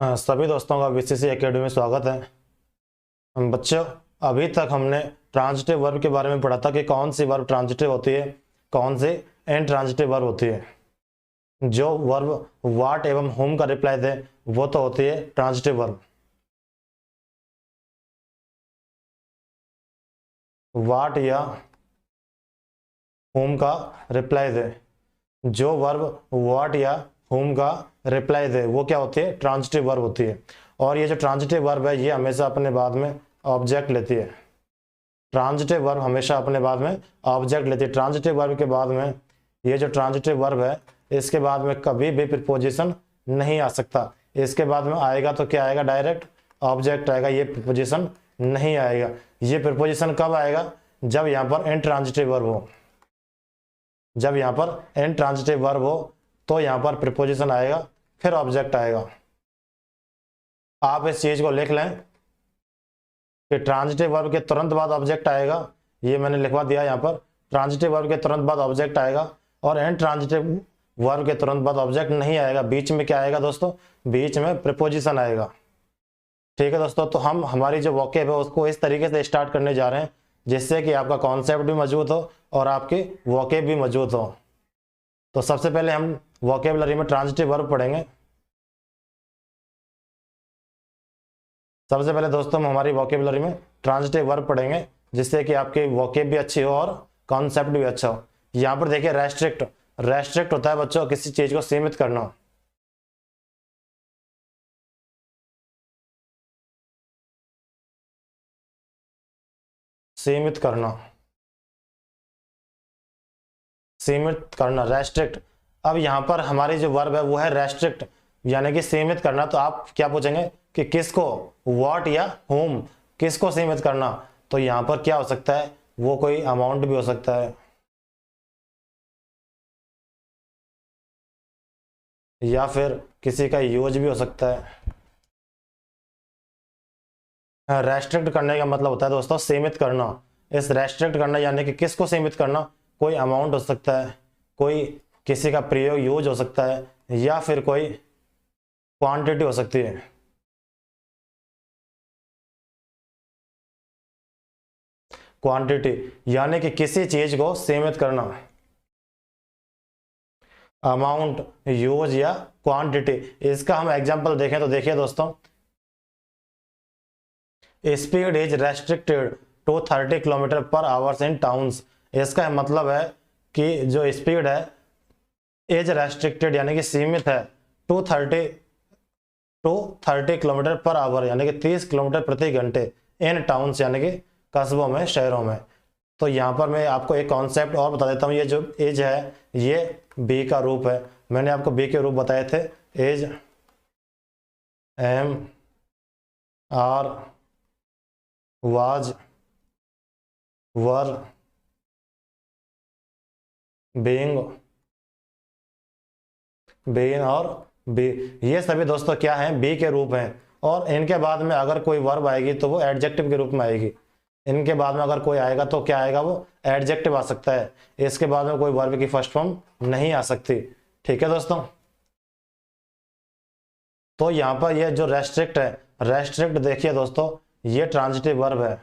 सभी दोस्तों का बीसीसी एकेडमी में स्वागत है। बच्चों, अभी तक हमने ट्रांजिटिव वर्ब के बारे में पढ़ा था कि कौन सी वर्ब ट्रांजिटिव होती है, कौन सी इनट्रांजिटिव वर्ब होती है। जो वर्ब वाट एवं होम का रिप्लाई दे वो तो होती है ट्रांजिटिव वर्ब। वाट या होम का रिप्लाई दे, जो वर्ब वाट या होम का रिप्लाई दे वो क्या होती है, ट्रांजिटिव वर्ब होती है। और ये जो ट्रांजिटिव वर्ब है ये हमेशा अपने बाद में ऑब्जेक्ट लेती है। ट्रांजिटिव वर्ब हमेशा अपने बाद में ऑब्जेक्ट लेती है। ट्रांजिटिव वर्ब के बाद में ये जो ट्रांजिटिव वर्ब है इसके बाद में कभी भी प्रीपोजिशन नहीं आ सकता। इसके बाद में आएगा तो क्या आएगा, डायरेक्ट ऑब्जेक्ट आएगा, ये प्रीपोजिशन नहीं आएगा। ये प्रीपोजिशन कब आएगा, जब यहाँ पर इनट्रांजिटिव वर्ब हो। जब यहाँ पर इनट्रांजिटिव वर्ब हो तो यहाँ पर प्रीपोजिशन आएगा, फिर ऑब्जेक्ट आएगा। आप इस चीज को लिख लें कि ट्रांजिटिव वर्ब के तुरंत बाद ऑब्जेक्ट आएगा। ये मैंने लिखवा दिया यहाँ पर, ट्रांजिटिव वर्ब के तुरंत बाद ऑब्जेक्ट आएगा और इनट्रांजिटिव वर्ब के तुरंत बाद ऑब्जेक्ट नहीं आएगा। बीच में क्या आएगा दोस्तों, बीच में प्रीपोजिशन आएगा। ठीक है दोस्तों, तो हम हमारी जो वोकेब है उसको इस तरीके से स्टार्ट करने जा रहे हैं जिससे कि आपका कॉन्सेप्ट भी मजबूत हो और आपकी वोकेब भी मजबूत हो। तो सबसे पहले हम वोकेबलरी में ट्रांजिटिव वर्ब पढ़ेंगे। सबसे पहले दोस्तों हम हमारी वोकेबलरी में ट्रांजिटिव वर्ब पढ़ेंगे जिससे कि आपकी वोकेब भी अच्छी हो और कॉन्सेप्ट भी अच्छा हो। यहाँ पर देखिए रेस्ट्रिक्ट, रेस्ट्रिक्ट होता है बच्चों किसी चीज को सीमित करना। सीमित करना, सीमित करना, रेस्ट्रिक्ट। अब यहाँ पर हमारी जो वर्ब है वो है रेस्ट्रिक्ट, यानी कि सीमित करना। तो आप क्या पूछेंगे कि किसको, व्हाट या होम, किसको सीमित करना। तो यहाँ पर क्या हो सकता है, वो कोई अमाउंट भी हो सकता है या फिर किसी का यूज भी हो सकता है। रेस्ट्रिक्ट करने का मतलब होता है दोस्तों सीमित करना। इस रेस्ट्रिक्ट करना यानी कि किसको सीमित करना, कोई अमाउंट हो सकता है, कोई किसी का प्रयोग यूज हो सकता है या फिर कोई क्वांटिटी हो सकती है। क्वांटिटी यानी कि किसी चीज को सीमित करना, अमाउंट, यूज या क्वांटिटी। इसका हम एग्जांपल देखें तो देखिए दोस्तों, speed is restricted to 30 kilometre per hours in towns. इसका मतलब है कि जो स्पीड है इज रेस्ट्रिक्टेड यानी कि सीमित है टू 30 किलोमीटर पर आवर यानी कि 30 किलोमीटर प्रति घंटे इन टाउन्स यानी कि कस्बों में, शहरों में। तो यहाँ पर मैं आपको एक कॉन्सेप्ट और बता देता हूँ। ये जो एज है ये बी का रूप है। मैंने आपको बी के रूप बताए थे, is, am, are, was, were, being, been और बी। ये सभी दोस्तों क्या हैं, बी के रूप हैं। और इनके बाद में अगर कोई वर्ब आएगी तो वो एडजेक्टिव के रूप में आएगी। इनके बाद में अगर कोई आएगा तो क्या आएगा, वो एडजेक्टिव आ सकता है। इसके बाद में कोई वर्ब की फर्स्ट फॉर्म नहीं आ सकती। ठीक है दोस्तों, तो यहाँ पर ये जो रेस्ट्रिक्ट है, रेस्ट्रिक्ट देखिए दोस्तों ये ट्रांजिटिव वर्ब है।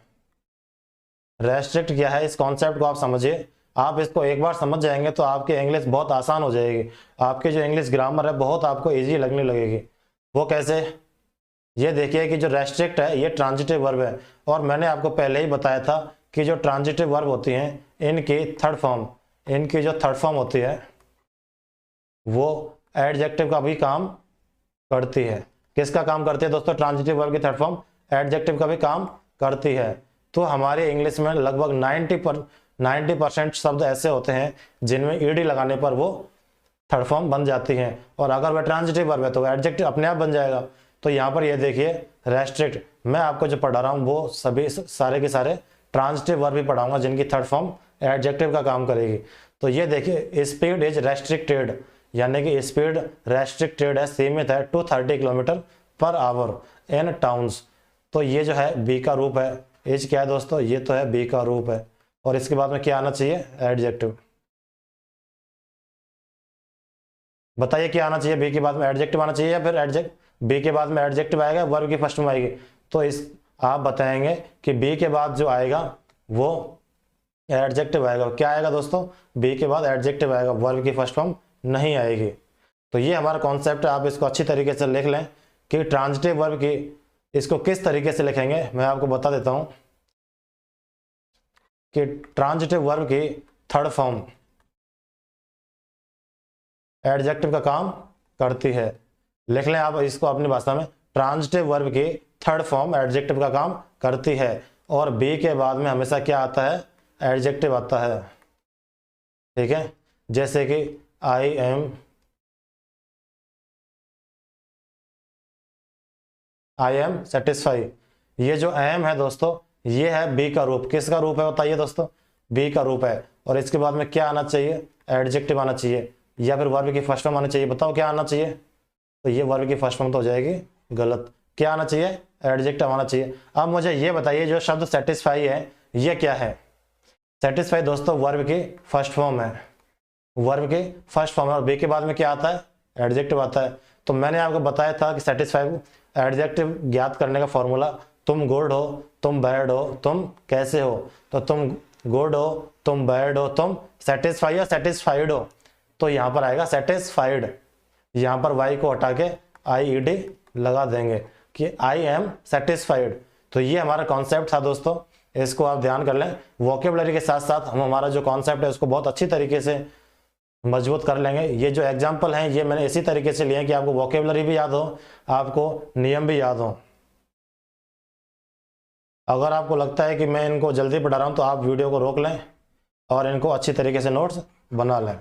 रेस्ट्रिक्ट क्या है, इस कॉन्सेप्ट को आप समझिए। आप इसको एक बार समझ जाएंगे तो आपकी इंग्लिश बहुत आसान हो जाएगी। आपकी जो इंग्लिश ग्रामर है बहुत आपको इजी लगने लगेगी। वो कैसे, ये देखिए कि जो रेस्ट्रिक्ट है ये ट्रांजिटिव वर्ब है और मैंने आपको पहले ही बताया था कि जो ट्रांजिटिव वर्ब होती हैं इनकी थर्ड फॉर्म, इनकी जो थर्ड फॉर्म होती है वो एडजेक्टिव का भी काम करती है। किसका काम करती है दोस्तों, ट्रांजिटिव वर्ब की थर्ड फॉर्म एडजेक्टिव का भी काम करती है। तो हमारे इंग्लिश में लगभग 90% शब्द ऐसे होते हैं जिनमें ईडी लगाने पर वो थर्ड फॉर्म बन जाती हैं। और अगर वह ट्रांजिटिव वर्ब है तो एडजेक्टिव अपने आप बन जाएगा। तो यहाँ पर ये देखिए रेस्ट्रिक्ट, मैं आपको जो पढ़ा रहा हूँ वो सभी सारे के सारे ट्रांजिटिव वर्ब भी पढ़ाऊंगा जिनकी थर्ड फॉर्म एडजेक्टिव का काम करेगी। तो ये देखिए स्पीड इज रेस्ट्रिक्टेड यानी कि स्पीड रेस्ट्रिक्टेड है, सीमित है to 30 kilometre per hour in towns. तो ये जो है बी का रूप है। एज क्या है दोस्तों, ये तो है बी का रूप है और इसके बाद में क्या आना चाहिए, एडजेक्टिव। बताइए क्या आना चाहिए, बी के बाद में एडजेक्टिव आना चाहिए या फिर एडजेक्ट बी के बाद में एडजेक्टिव आएगा, वर्ब की फर्स्ट में आएगी। तो इस आप बताएंगे कि बी के बाद जो आएगा वो एडजेक्टिव आएगा। क्या आएगा दोस्तों, बी के बाद एडजेक्टिव आएगा, वर्ब की फर्स्ट फॉर्म नहीं आएगी। तो ये हमारा कॉन्सेप्ट है, आप इसको अच्छी तरीके से लिख लें कि ट्रांजिटिव वर्ब की इसको किस तरीके से लिखेंगे। मैं आपको बता देता हूं कि ट्रांजिटिव वर्ब की थर्ड फॉर्म एडजेक्टिव का काम करती है। लिख लें आप इसको अपनी भाषा में, ट्रांजिटिव वर्ब की थर्ड फॉर्म एडजेक्टिव का काम करती है, और बी के बाद में हमेशा क्या आता है, एडजेक्टिव आता है। ठीक है, जैसे कि आई एम सेटिस्फाई, ये जो एम है दोस्तों ये है बी का रूप। किसका रूप है बताइए दोस्तों, बी का रूप है। और इसके बाद में क्या आना चाहिए, एडजेक्टिव आना चाहिए या फिर वर्ब की फर्स्ट फॉर्म आना चाहिए। बताओ क्या आना चाहिए, तो ये वर्ब की फर्स्ट फॉर्म तो हो जाएगी गलत। क्या आना चाहिए, एडजेक्टिव आना चाहिए। अब मुझे ये बताइए जो शब्द सेटिस्फाई है ये क्या है। सेटिस्फाई दोस्तों वर्ब की फर्स्ट फॉर्म है, वर्ब की फर्स्ट फॉर्म है, और बी के बाद में क्या आता है, एडजेक्टिव आता है। तो मैंने आपको बताया था कि सेटिस्फाई एडजेक्टिव ज्ञात करने का फॉर्मूला, तुम गुड हो, तुम बैड हो, तुम कैसे हो। तो तुम गुड हो, तुम बैड हो, तुम सेटिस्फाई या सेटिस्फाइड हो। तो यहां पर आएगा सेटिस्फाइड, यहां पर वाई को हटा के IED लगा देंगे कि आई एम सेटिस्फाइड। तो ये हमारा कॉन्सेप्ट था दोस्तों, इसको आप ध्यान कर लें। वोकेबलरी के साथ साथ हम हमारा जो कॉन्सेप्ट है उसको बहुत अच्छी तरीके से मजबूत कर लेंगे। ये जो एग्जाम्पल हैं ये मैंने इसी तरीके से लिए हैं कि आपको वोकेबलरी भी याद हो, आपको नियम भी याद हो। अगर आपको लगता है कि मैं इनको जल्दी पढ़ा रहा हूं तो आप वीडियो को रोक लें और इनको अच्छी तरीके से नोट्स बना लें।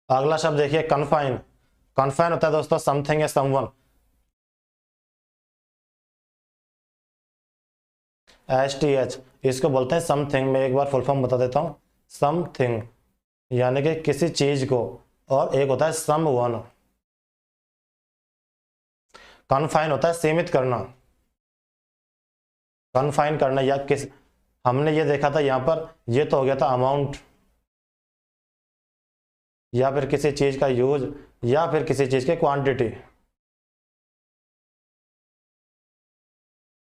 अगला शब्द देखिए कन्फाइन। कन्फाइन होता है दोस्तों समथिंग या समवन। STH इसको बोलते हैं समथिंग। मैं एक बार फुल फॉर्म बता देता हूं, समथिंग यानी कि किसी चीज को, और एक होता है समवन। कन्फाइन होता है सीमित करना, कन्फाइन करना या किस, हमने ये देखा था यहां पर, ये तो हो गया था अमाउंट या फिर किसी चीज का यूज या फिर किसी चीज की क्वांटिटी।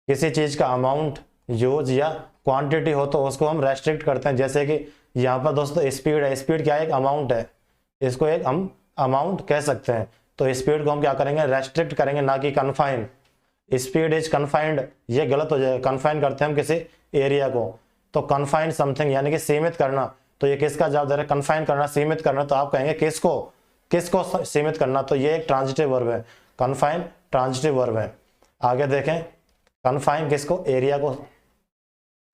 किसी चीज का अमाउंट, यूज या क्वांटिटी हो तो उसको हम रेस्ट्रिक्ट करते हैं। जैसे कि यहाँ पर दोस्तों स्पीड है, स्पीड क्या है, एक अमाउंट है, इसको एक हम अमाउंट कह सकते हैं। तो स्पीड को हम क्या करेंगे, रेस्ट्रिक्ट करेंगे, ना कि कन्फाइन। स्पीड इज कन्फाइंड, ये गलत हो जाएगा। कन्फाइन करते हैं हम किसी एरिया को, तो कन्फाइन समथिंग यानी कि सीमित करना। तो ये किसका जवाब दे रहा है, कन्फाइन करना, सीमित करना। तो आप कहेंगे किसको, किसको सीमित करना, तो ये एक ट्रांजिटिव वर्ब है, कन्फाइन ट्रांजिटिव वर्ब है। आगे देखें, कन्फाइन किसको, एरिया को,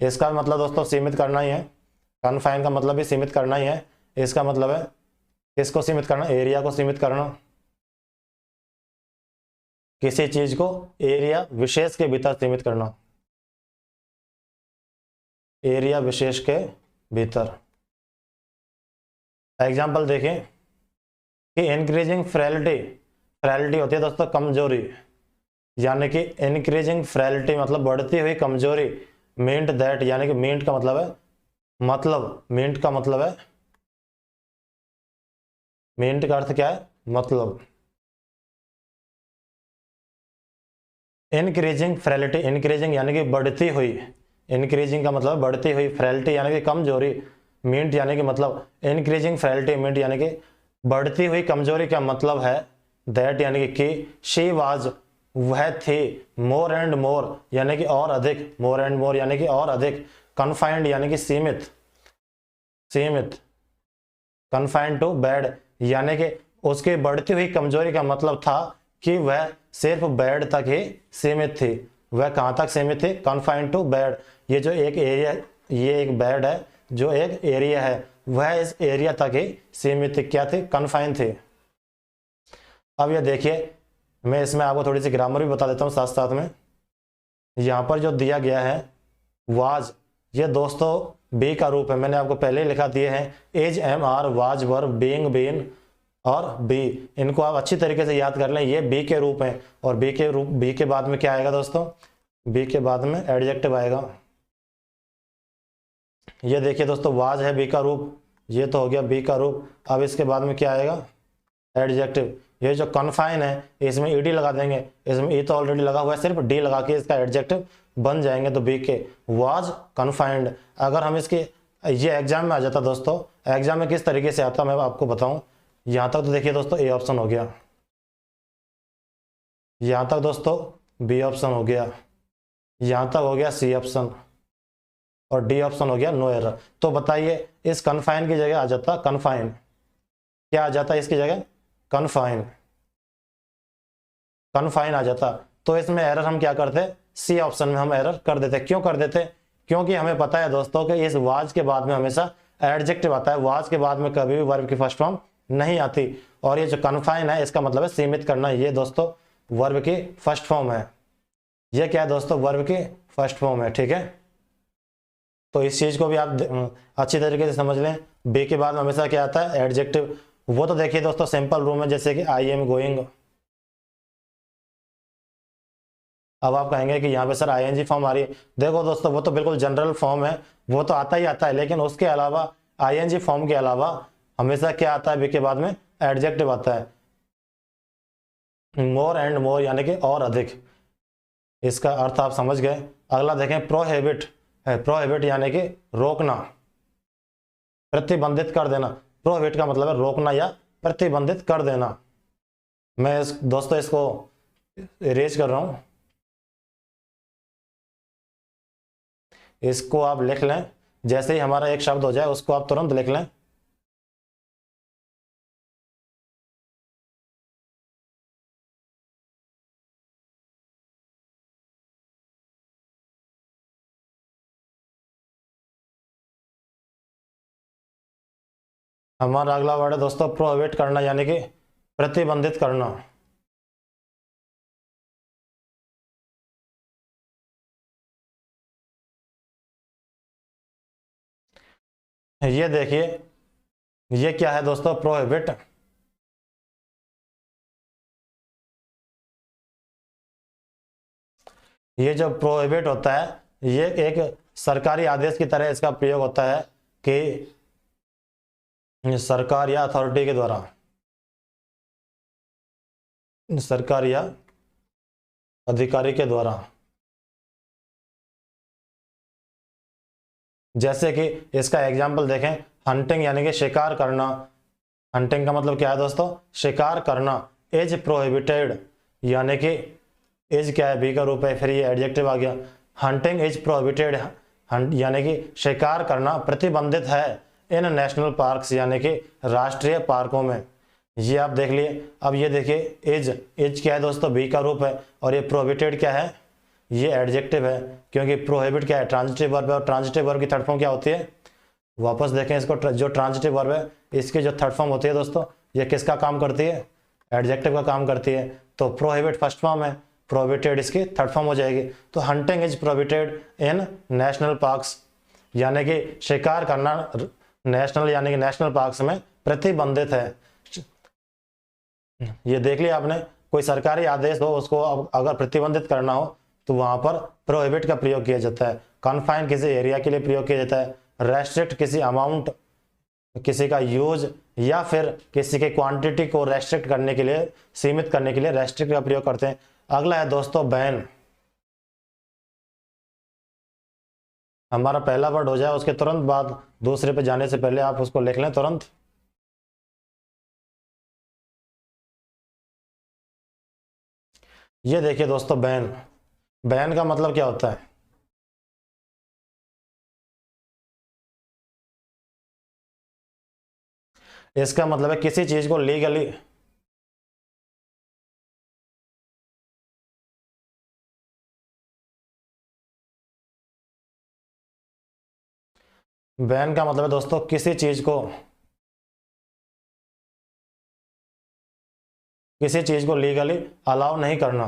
इसका मतलब दोस्तों सीमित करना ही है। कन्फाइन का मतलब भी सीमित करना ही है। इसका मतलब है किसको सीमित करना, एरिया को सीमित करना, किसी चीज को एरिया विशेष के भीतर सीमित करना, एरिया विशेष के भीतर। एग्जाम्पल देखें कि इंक्रीजिंग फ्रेलिटी, फ्रेलिटी होती है दोस्तों कमजोरी, यानी कि इंक्रीजिंग फ्रेलिटी मतलब बढ़ती हुई कमजोरी। मींट दैट यानी कि मींट का मतलब है मतलब, मींट का मतलब है, मींट का अर्थ क्या है, मतलब। इंक्रीजिंग फ्रेलिटी, इंक्रीजिंग यानी कि बढ़ती हुई, इंक्रीजिंग का मतलब बढ़ती हुई, फ्रेलिटी यानी कि कमजोरी, मींट यानी कि मतलब। इंक्रीजिंग फ्रेलिटी मींट यानी कि बढ़ती हुई कमजोरी का मतलब है दैट यानी कि शी वाज, वह थी, मोर एंड मोर यानी कि और अधिक, मोर एंड मोर यानी कि और अधिक, कन्फाइंड यानी कि सीमित, सीमित, कन्फाइंड टू बेड यानी कि उसकी बढ़ती हुई कमजोरी का मतलब था कि वह सिर्फ बेड तक ही सीमित थी। वह कहां तक सीमित थी, कन्फाइंड टू बेड। ये जो एक एरिया, ये एक बेड है, जो एक एरिया है, वह इस एरिया तक ही सीमित थी। क्या थी, कन्फाइंड थी। अब ये देखिए, मैं इसमें आपको थोड़ी सी ग्रामर भी बता देता हूँ साथ साथ में। यहाँ पर जो दिया गया है वाज, ये दोस्तों बी का रूप है, मैंने आपको पहले ही लिखा दिए हैं। Is am are, was were, being been, और बी, इनको आप अच्छी तरीके से याद कर लें, ये बी के रूप हैं। और बी के बाद में क्या आएगा दोस्तों, बी के बाद में एडजेक्टिव आएगा। ये देखिए दोस्तों, वाज है बी का रूप, ये तो हो गया बी का रूप। अब इसके बाद में क्या आएगा, एडजेक्टिव। ये जो कन्फाइन है इसमें ईडी लगा देंगे, इसमें ई तो ऑलरेडी लगा हुआ है, सिर्फ डी लगा के इसका एडजेक्टिव बन जाएंगे। तो बी के वाज कन्फाइंड। अगर हम इसके, ये एग्जाम में आ जाता दोस्तों, एग्जाम में किस तरीके से आता मैं आपको बताऊं। यहां तक तो देखिए दोस्तों ए ऑप्शन हो गया, यहां तक दोस्तों बी ऑप्शन हो गया, यहां तक हो गया सी ऑप्शन, और डी ऑप्शन हो गया नो एरर। तो बताइए इस कन्फाइन की जगह आ जाता कन्फाइन, क्या आ जाता इसकी जगह, कन्फाइन, कन्फाइन आ जाता। तो इसमें एरर हम क्या करते, सी ऑप्शन में हम एरर कर देते। क्यों कर देते, क्योंकि हमें पता है दोस्तों कि इस वाज के बाद में हमेशा एडजेक्टिव आता है, वाज के बाद में कभी भी वर्ब की फर्स्ट फॉर्म नहीं आती। और ये जो कन्फाइन है इसका मतलब है सीमित करना, ये दोस्तों वर्ब की फर्स्ट फॉर्म है। ये क्या है दोस्तों, वर्ब की फर्स्ट फॉर्म है, ठीक है। तो इस चीज को भी आप अच्छी तरीके से समझ लें। बी के बाद में हमेशा क्या आता है, एडजेक्टिव। वो तो देखिए दोस्तों सिंपल रूम है, जैसे कि आई एम गोइंग। अब आप कहेंगे कि यहाँ पे सर आईएनजी फॉर्म आ रही है। देखो दोस्तों वो तो बिल्कुल जनरल फॉर्म है, वो तो आता ही आता है, लेकिन उसके अलावा आईएनजी फॉर्म के अलावा हमेशा क्या आता है, बी के बाद में एडजेक्टिव आता है। मोर एंड मोर यानी कि और अधिक, इसका अर्थ आप समझ गए। अगला देखें प्रोहिबिट है, प्रोहिबिट यानी कि रोकना, प्रतिबंधित कर देना। प्रोहिबिट का मतलब है रोकना या प्रतिबंधित कर देना। मैं दोस्तों इसको इरेज कर रहा हूं, इसको आप लिख लें। जैसे ही हमारा एक शब्द हो जाए उसको आप तुरंत लिख लें। हमारा अगला वर्ड है दोस्तों प्रोहिबिट करना, यानी कि प्रतिबंधित करना। ये देखिए, ये क्या है दोस्तों, प्रोहिबिट। ये जो प्रोहिबिट होता है ये एक सरकारी आदेश की तरह इसका प्रयोग होता है कि सरकार या अथॉरिटी के द्वारा, सरकार या अधिकारी के द्वारा। जैसे कि इसका एग्जाम्पल देखें, हंटिंग यानी कि शिकार करना। हंटिंग का मतलब क्या है दोस्तों, शिकार करना। इज प्रोहिबिटेड यानी कि इज क्या है, बी का रूप है, फिर ये एडजेक्टिव आ गया। हंटिंग इज प्रोहिबिटेड यानी कि शिकार करना प्रतिबंधित है इन नेशनल पार्क्स यानी कि राष्ट्रीय पार्कों में। ये आप देख लिए। अब ये देखिए इज क्या है दोस्तों, बी का रूप है, और ये प्रोहिबिटेड क्या है, ये एडजेक्टिव है। क्योंकि प्रोहिबिट क्या है, ट्रांजिटिव वर्ब है, और ट्रांजिटिव वर्ब की थर्ड फॉर्म क्या होती है, वापस देखें इसको, जो ट्रांजिटिव वर्ब है इसकी जो थर्ड फॉर्म होती है दोस्तों, ये किसका काम करती है, एडजेक्टिव का काम करती है। तो प्रोहिबिट फर्स्ट फॉर्म है, प्रोहिबिटेड इसकी थर्ड फॉर्म हो जाएगी। तो hunting is prohibited in national parks यानी कि शिकार करना नेशनल यानी कि नेशनल पार्क्स में प्रतिबंधित है। ये देख लिया आपने, कोई सरकारी आदेश हो उसको अगर प्रतिबंधित करना हो तो वहां पर प्रोहिबिट का प्रयोग किया जाता है। कन्फाइन किसी एरिया के लिए प्रयोग किया जाता है। रेस्ट्रिक्ट किसी अमाउंट, किसी का यूज, या फिर किसी के क्वांटिटी को रेस्ट्रिक्ट करने के लिए, सीमित करने के लिए रेस्ट्रिक्ट का प्रयोग करते हैं। अगला है दोस्तों बैन। हमारा पहला वर्ड हो जाए उसके तुरंत बाद दूसरे पे जाने से पहले आप उसको लिख लें तुरंत। ये देखिए दोस्तों बैन, बैन का मतलब क्या होता है, इसका मतलब है किसी चीज को लीगली, बैन का मतलब है दोस्तों किसी चीज को लीगली अलाउ नहीं करना।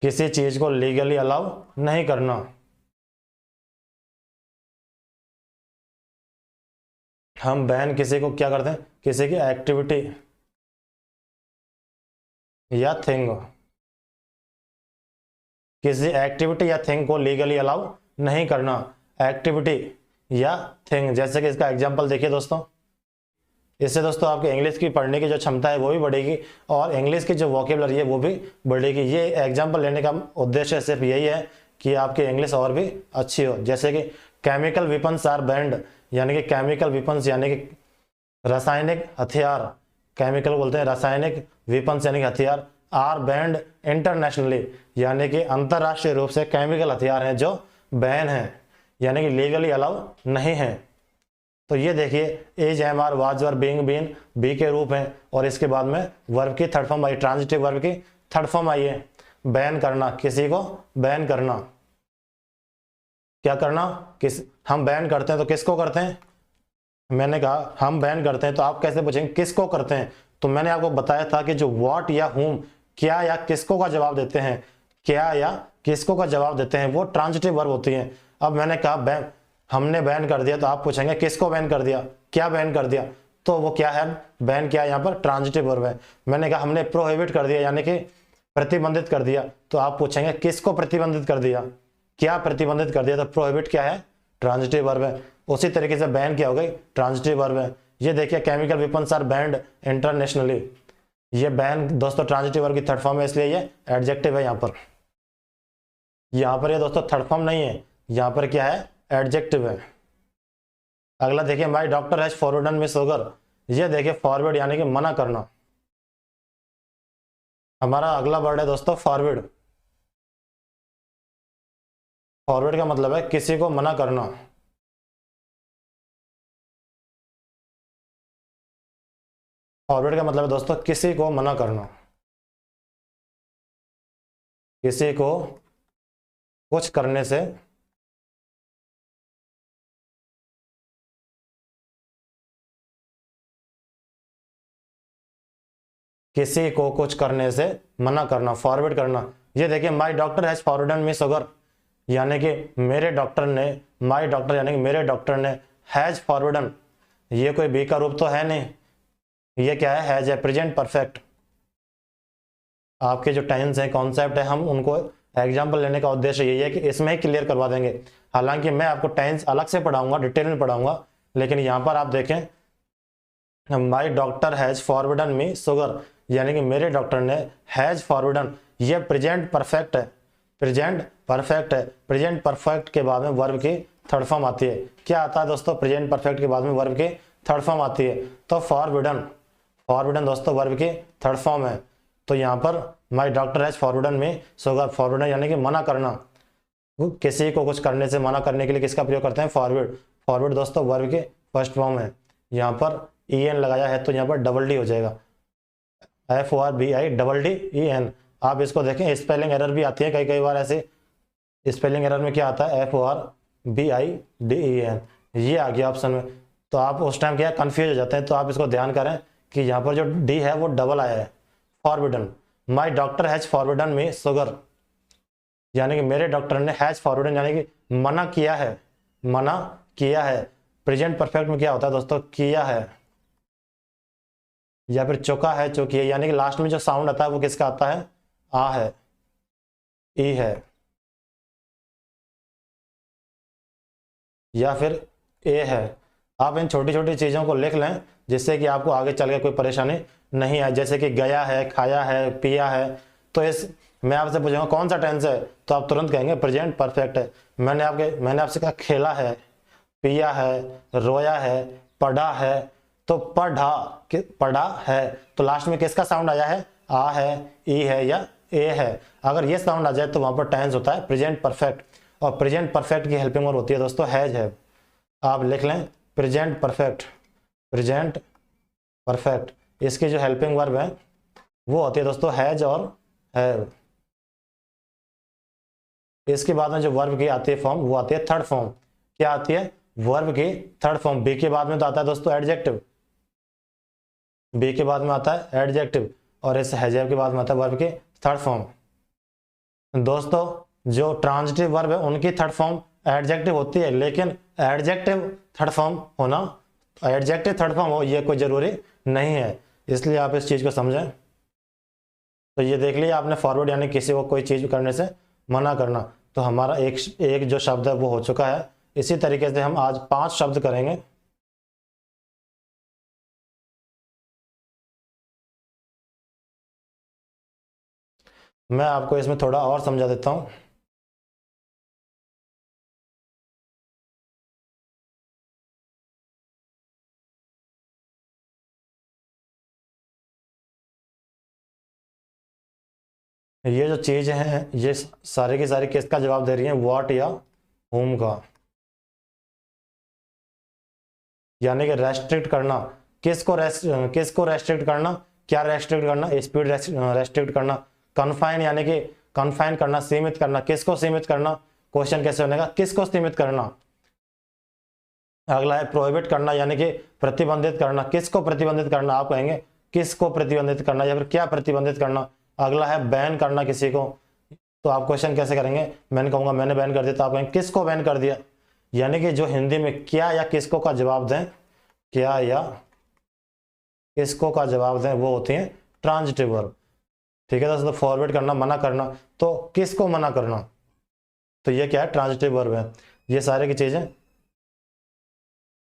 किसी चीज को लीगली अलाउ नहीं करना। हम बैन किसी को क्या करते हैं, किसी की एक्टिविटी या थिंग, किसी एक्टिविटी या थिंग को लीगली अलाउ नहीं करना। एक्टिविटी या थिंग, जैसे कि इसका एग्जांपल देखिए दोस्तों। इससे दोस्तों आपकी इंग्लिश की पढ़ने की जो क्षमता है वो भी बढ़ेगी और इंग्लिश की जो वोकेबलरी है वो भी बढ़ेगी। ये एग्जांपल लेने का उद्देश्य सिर्फ यही है कि आपकी इंग्लिश और भी अच्छी हो। जैसे कि केमिकल वेपन्स आर बैंड, यानी कि केमिकल वेपन्स यानी कि रासायनिक हथियार, केमिकल बोलते हैं रासायनिक वेपन्स यानी कि हथियार, आर बैंड इंटरनेशनली, यानी कि अंतरराष्ट्रीय रूप से केमिकल हथियार हैं जो बैन हैं, यानी कि लीगली अलाउ नहीं है। तो ये देखिए is, am, are, was, were, being, been be के रूप हैं और इसके बाद में वर्ब की थर्ड फॉर्म आई, ट्रांजिटिव वर्ब की थर्ड फॉर्म आई है। बैन करना, किसी को बैन करना, क्या करना, किस, हम बैन करते हैं तो किसको करते हैं, मैंने कहा हम बैन करते हैं तो आप कैसे पूछेंगे किसको करते हैं। तो मैंने आपको बताया था कि जो व्हाट या हुम, क्या या किसको का जवाब देते हैं, क्या या किसको का जवाब देते हैं वो ट्रांजिटिव वर्ब होती है। अब मैंने कहा बैन, हमने बैन कर दिया तो आप पूछेंगे किसको बैन कर दिया, क्या बैन कर दिया, तो वो क्या है, बैन क्या है, यहाँ पर ट्रांजिटिव वर्ब है। मैंने कहा हमने प्रोहिबिट कर दिया यानी कि प्रतिबंधित कर दिया, तो आप पूछेंगे किसको प्रतिबंधित कर दिया, क्या प्रतिबंधित कर दिया, तो प्रोहिबिट क्या है, ट्रांजिटिव वर्ब है। उसी तरीके से बैन क्या हो गई, ट्रांजिटिव वर्ब है। ये देखिए chemical weapons are banned internationally, ये बैन दोस्तों ट्रांजिटिव वर्ब की थर्ड फॉर्म है, इसलिए ये एडजेक्टिव है। यहाँ पर ये दोस्तों थर्ड फॉर्म नहीं है, यहाँ पर क्या है, एडजेक्टिव है। अगला देखिए my doctor has forbidden me sugar, ये देखिए फॉरवर्ड यानी कि मना करना। हमारा अगला वर्ड है दोस्तों फॉरवर्ड। फॉरवर्ड का मतलब है किसी को मना करना। फॉरवर्ड का मतलब है दोस्तों किसी को मना करना, किसी को कुछ करने से किसी को कुछ करने से मना करना, फॉरवर्ड करना। ये देखिए my doctor has forbidden me sugar, यानी कि मेरे डॉक्टर ने, माय डॉक्टर यानी कि मेरे डॉक्टर ने, हैज फॉरवर्डन, ये कोई बी का रूप तो है नहीं, ये क्या है, हैज है, प्रेजेंट परफेक्ट। आपके जो टेंस है, कॉन्सेप्ट है, हम उनको एग्जाम्पल लेने का उद्देश्य यही है कि इसमें ही क्लियर करवा देंगे। हालांकि मैं आपको टेंस अलग से पढ़ाऊंगा, डिटेल में पढ़ाऊंगा, लेकिन यहाँ पर आप देखें my doctor has forbidden me sugar, यानी कि मेरे डॉक्टर ने, हैज फॉरवर्डन, ये प्रेजेंट परफेक्ट है, प्रेजेंट परफेक्ट है। प्रेजेंट परफेक्ट के बाद में वर्ब की थर्ड फॉर्म आती है। क्या आता है दोस्तों, प्रेजेंट परफेक्ट के बाद में वर्ब की थर्ड फॉर्म आती है, तो फॉरवर्डन, फॉरवर्डन दोस्तों वर्ब की थर्ड फॉर्म है। तो यहाँ पर माय डॉक्टर हैज फॉरवर्डन में शुगर, फॉरवर्डन यानी कि मना करना, किसी को कुछ करने से मना करने के लिए किसका प्रयोग करते हैं, फॉरवर्ड। फॉरवर्ड दोस्तों वर्ब के फर्स्ट फॉर्म है। यहाँ पर ई एन लगाया है तो यहाँ पर डबल डी हो जाएगा, FORBI आप इसको देखें, स्पेलिंग एरर भी आती है कई कई बार ऐसे, स्पेलिंग एरर में क्या आता है, FORBIDEN, ये आ गया ऑप्शन में, तो आप उस टाइम क्या कंफ्यूज हो जाते हैं। तो आप इसको ध्यान करें कि यहाँ पर जो डी है वो डबल आया है, forbidden. My doctor has forbidden me sugar, यानी कि मेरे डॉक्टर ने, हैज फॉरवर्डन यानी कि मना किया है, मना किया है। प्रेजेंट परफेक्ट में क्या होता है दोस्तों, किया है, या फिर चुका है, चुकी है, यानी कि लास्ट में जो साउंड आता है वो किसका आता है, आ है, ई है, या फिर ए है। आप इन छोटी छोटी चीजों को लिख लें जिससे कि आपको आगे चल के कोई परेशानी नहीं आए। जैसे कि गया है, खाया है, पिया है, तो इस, मैं आपसे पूछूंगा कौन सा टेंस है, तो आप तुरंत कहेंगे प्रेजेंट परफेक्ट है। मैंने आपसे कहा खेला है, पिया है, रोया है, पढ़ा है, तो पढ़ा है, तो लास्ट में किसका साउंड आया है, आ है, ई है या ए है। अगर ये साउंड आ जाए तो वहां पर टेंस होता है प्रेजेंट परफेक्ट। और प्रेजेंट परफेक्ट की हेल्पिंग वर्ब होती है दोस्तों हैज है। आप लिख लें प्रेजेंट परफेक्ट, प्रेजेंट परफेक्ट, इसकी जो हेल्पिंग वर्ब है वो होती है दोस्तों हैज और हैव। इसके बाद में जो वर्ब की आती है फॉर्म वो आती है थर्ड फॉर्म। क्या आती है, वर्ब की थर्ड फॉर्म। बी के बाद में तो आता है दोस्तों एडजेक्टिव, बी के बाद में आता है एडजेक्टिव, और इस हैज के बाद में आता है वर्ब की थर्ड फॉर्म। दोस्तों जो ट्रांजिटिव वर्ब है उनकी थर्ड फॉर्म एडजेक्टिव होती है, लेकिन एडजेक्टिव थर्ड फॉर्म होना, एडजेक्टिव थर्ड फॉर्म हो ये कोई जरूरी नहीं है, इसलिए आप इस चीज को समझें। तो ये देख लिया आपने, फॉरवर्ड यानी किसी को कोई चीज करने से मना करना। तो हमारा एक एक जो शब्द है वो हो चुका है। इसी तरीके से हम आज 5 शब्द करेंगे। मैं आपको इसमें थोड़ा और समझा देता हूं। ये जो चीज है ये सारे की सारी किसका जवाब दे रही है, व्हाट या whom का। यानी कि रेस्ट्रिक्ट करना, किसको रेस्ट्रिक्ट करना, क्या रेस्ट्रिक्ट करना, स्पीड रेस्ट्रिक्ट करना। कन्फाइन यानी कि कन्फाइन करना, सीमित करना, किसको सीमित करना, क्वेश्चन कैसे बनेगा, किसको सीमित करना। अगला है प्रोहिबिट करना, यानी कि प्रतिबंधित करना, किसको प्रतिबंधित करना, आप कहेंगे किसको प्रतिबंधित करना या फिर क्या प्रतिबंधित करना। अगला है बैन करना किसी को, तो आप क्वेश्चन कैसे करेंगे, मैंने कहूंगा मैंने बैन कर दिया, तो आप कहेंगे किसको बैन कर दिया। यानी कि जो हिंदी में क्या या किसको का जवाब दें, क्या या किसको का जवाब दें, वो होती है ट्रांजिटिव वर्ब। ठीक है दोस्तों, फॉरवर्ड करना, मना करना, तो किसको मना करना, तो ये क्या है, ट्रांजिटिव वर्ब है। ये सारे की चीजें,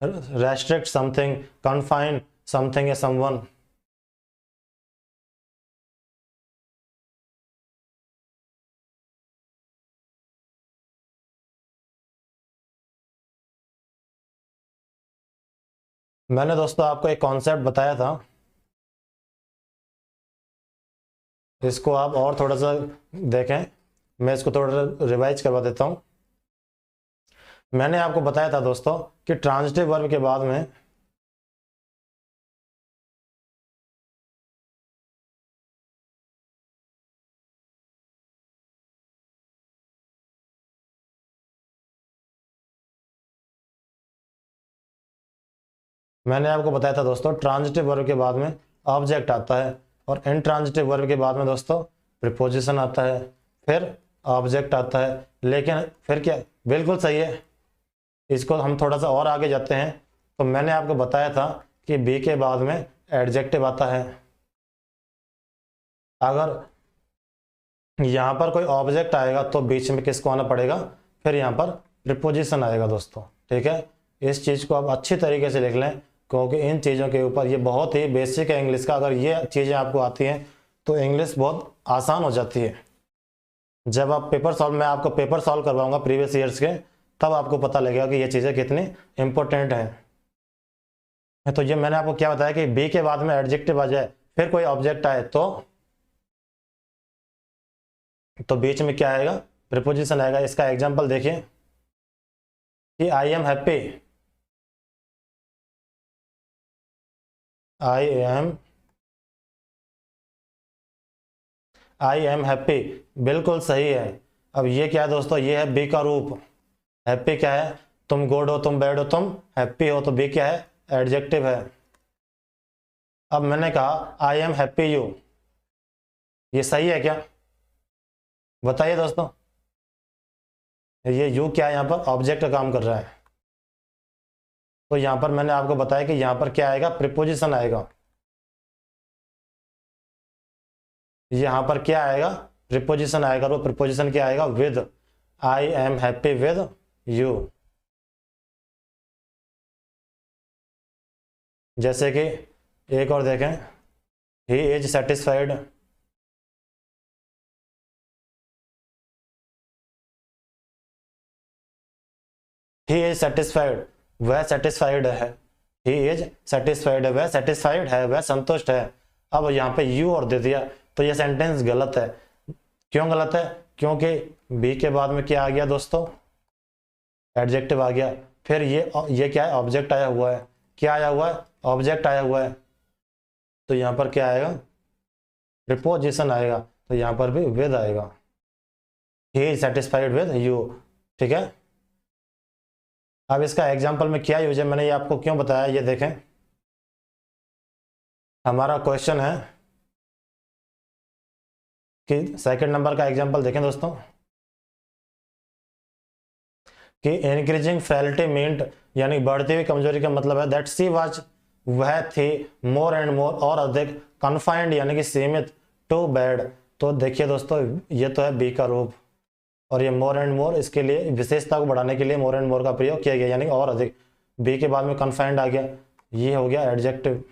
रेस्ट्रिक्ट समथिंग, कन्फाइन समथिंग या समवन। मैंने दोस्तों आपको एक कॉन्सेप्ट बताया था, इसको आप और थोड़ा सा देखें, मैं इसको थोड़ा रिवाइज करवा देता हूं। मैंने आपको बताया था दोस्तों कि ट्रांजिटिव वर्ब के बाद में मैंने आपको बताया था दोस्तों, ट्रांजिटिव वर्ब के बाद में ऑब्जेक्ट आता है, और इनट्रांजिटिव वर्ब के बाद में दोस्तों प्रीपोजिशन आता है, फिर ऑब्जेक्ट आता है, लेकिन फिर क्या, बिल्कुल सही है। इसको हम थोड़ा सा और आगे जाते हैं, तो मैंने आपको बताया था कि बी के बाद में एडजेक्टिव आता है। अगर यहाँ पर कोई ऑब्जेक्ट आएगा तो बीच में किसको आना पड़ेगा, फिर यहाँ पर प्रीपोजिशन आएगा दोस्तों। ठीक है, इस चीज़ को आप अच्छी तरीके से लिख लें, क्योंकि इन चीज़ों के ऊपर ये बहुत ही बेसिक है इंग्लिश का। अगर ये चीज़ें आपको आती हैं तो इंग्लिश बहुत आसान हो जाती है। जब आप पेपर सॉल्व, मैं आपको पेपर सॉल्व करवाऊंगा प्रीवियस ईयर्स के, तब आपको पता लगेगा कि ये चीज़ें कितनी इंपॉर्टेंट हैं। तो ये मैंने आपको क्या बताया कि बी के बाद में एडजेक्टिव आ जाए, फिर कोई ऑब्जेक्ट आए तो बीच में क्या आएगा, प्रीपोजिशन आएगा। इसका एग्जांपल देखिए कि I am happy, I am happy, बिल्कुल सही है। अब ये क्या है दोस्तों, ये है बी का रूप। हैप्पी क्या है, तुम गुड हो, तुम बैड हो, तुम हैप्पी हो, तो बी क्या है, एडजेक्टिव है। अब मैंने कहा आई एम हैप्पी यू, ये सही है क्या, बताइए दोस्तों। ये यू क्या है, यहाँ पर ऑब्जेक्ट का काम कर रहा है। तो यहाँ पर मैंने आपको बताया कि यहाँ पर क्या आएगा, प्रीपोजिशन आएगा। यहाँ पर क्या आएगा, प्रीपोजिशन आएगा। वो प्रीपोजिशन क्या आएगा, with. I am happy with you. जैसे कि एक और देखें, he is satisfied, he is satisfied, वह सेटिस्फाइड है। ही इज सेटिस्फाइड है, वह सेटिस्फाइड है, वह संतुष्ट है। अब यहाँ पे यू और दे दिया, तो ये सेंटेंस गलत है। क्यों गलत है, क्योंकि बी के बाद में क्या आ गया दोस्तों, एडजेक्टिव आ गया। फिर ये क्या है, ऑब्जेक्ट आया हुआ है। क्या आया हुआ है, ऑब्जेक्ट आया हुआ है। तो यहाँ पर क्या आएगा, प्रीपोजिशन आएगा, तो यहाँ पर भी विद आएगा। He is satisfied with you. ठीक है, अब इसका एग्जाम्पल में क्या यूज है, मैंने ये आपको क्यों बताया, ये देखें। हमारा क्वेश्चन है कि सेकंड नंबर का एग्जांपल देखें दोस्तों कि इंक्रीजिंग फ्रैलिटी मीन्ट यानी बढ़ती हुई कमजोरी का मतलब है दैट सी वाज, वह थी, मोर एंड मोर और अधिक, कन्फाइंड यानी कि सीमित, टू बेड। तो देखिए दोस्तों ये तो है बी का रूप, और ये मोर एंड मोर इसके लिए विशेषता को बढ़ाने के लिए मोर एंड मोर का प्रयोग किया गया यानी और अधिक। बी के बाद में कन्फाइंड आ गया, ये हो गया एडजेक्टिव।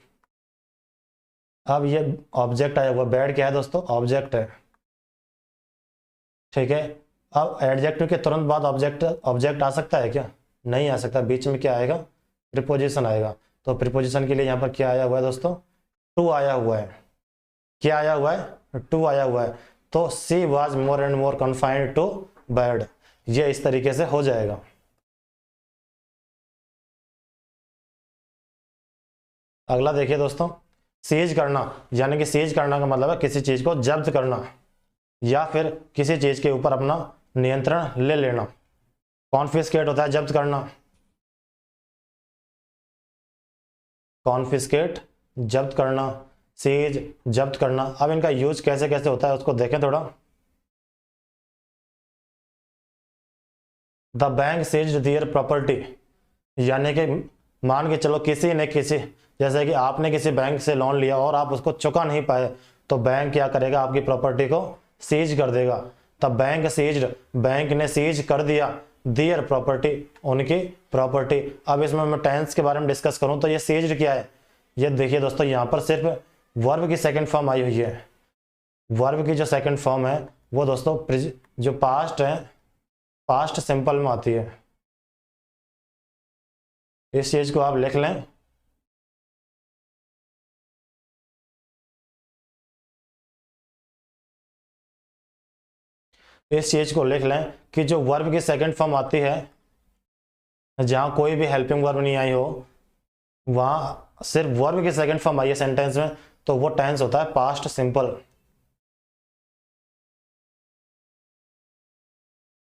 अब ये ऑब्जेक्ट आया हुआ, बेड क्या है दोस्तों, ऑब्जेक्ट है, ठीक है। अब एडजेक्टिव के तुरंत बाद ऑब्जेक्ट ऑब्जेक्ट आ सकता है क्या, नहीं आ सकता, बीच में क्या आएगा, प्रीपोजिशन आएगा। तो प्रीपोजिशन के लिए यहाँ पर क्या आया हुआ है दोस्तों, टू आया हुआ है, क्या आया हुआ है, टू आया हुआ है। तो she was more and more confined to bed, ये इस तरीके से हो जाएगा। अगला देखिए दोस्तों, सीज करना, यानी कि सीज करना का मतलब है किसी चीज को जब्त करना या फिर किसी चीज के ऊपर अपना नियंत्रण ले लेना। कॉन्फिस्केट होता है जब्त करना, कॉन्फिस्केट जब्त करना, सीज जब्त करना। अब इनका यूज कैसे कैसे होता है उसको देखें थोड़ा। The bank seized their property, यानी कि मान के चलो किसी ने किसी, जैसे कि आपने किसी बैंक से लोन लिया और आप उसको चुका नहीं पाए, तो बैंक क्या करेगा, आपकी प्रॉपर्टी को सीज कर देगा। तब बैंक सीज्ड, बैंक ने सीज कर दिया देयर प्रॉपर्टी, उनकी प्रॉपर्टी। अब इसमें मैं टेंस के बारे में डिस्कस करूं तो ये सीज्ड क्या है, ये देखिए दोस्तों यहाँ पर सिर्फ वर्ब की सेकंड फॉर्म आई हुई है। वर्ब की जो सेकंड फॉर्म है वो दोस्तों जो पास्ट है, पास्ट सिंपल में आती है। इस चीज को आप लिख लें, इस चीज को लिख लें कि जो वर्ब की सेकंड फॉर्म आती है, जहां कोई भी हेल्पिंग वर्ब नहीं आई हो, वहां सिर्फ वर्ब की सेकंड फॉर्म आई है सेंटेंस में, तो वो टेंस होता है पास्ट सिंपल।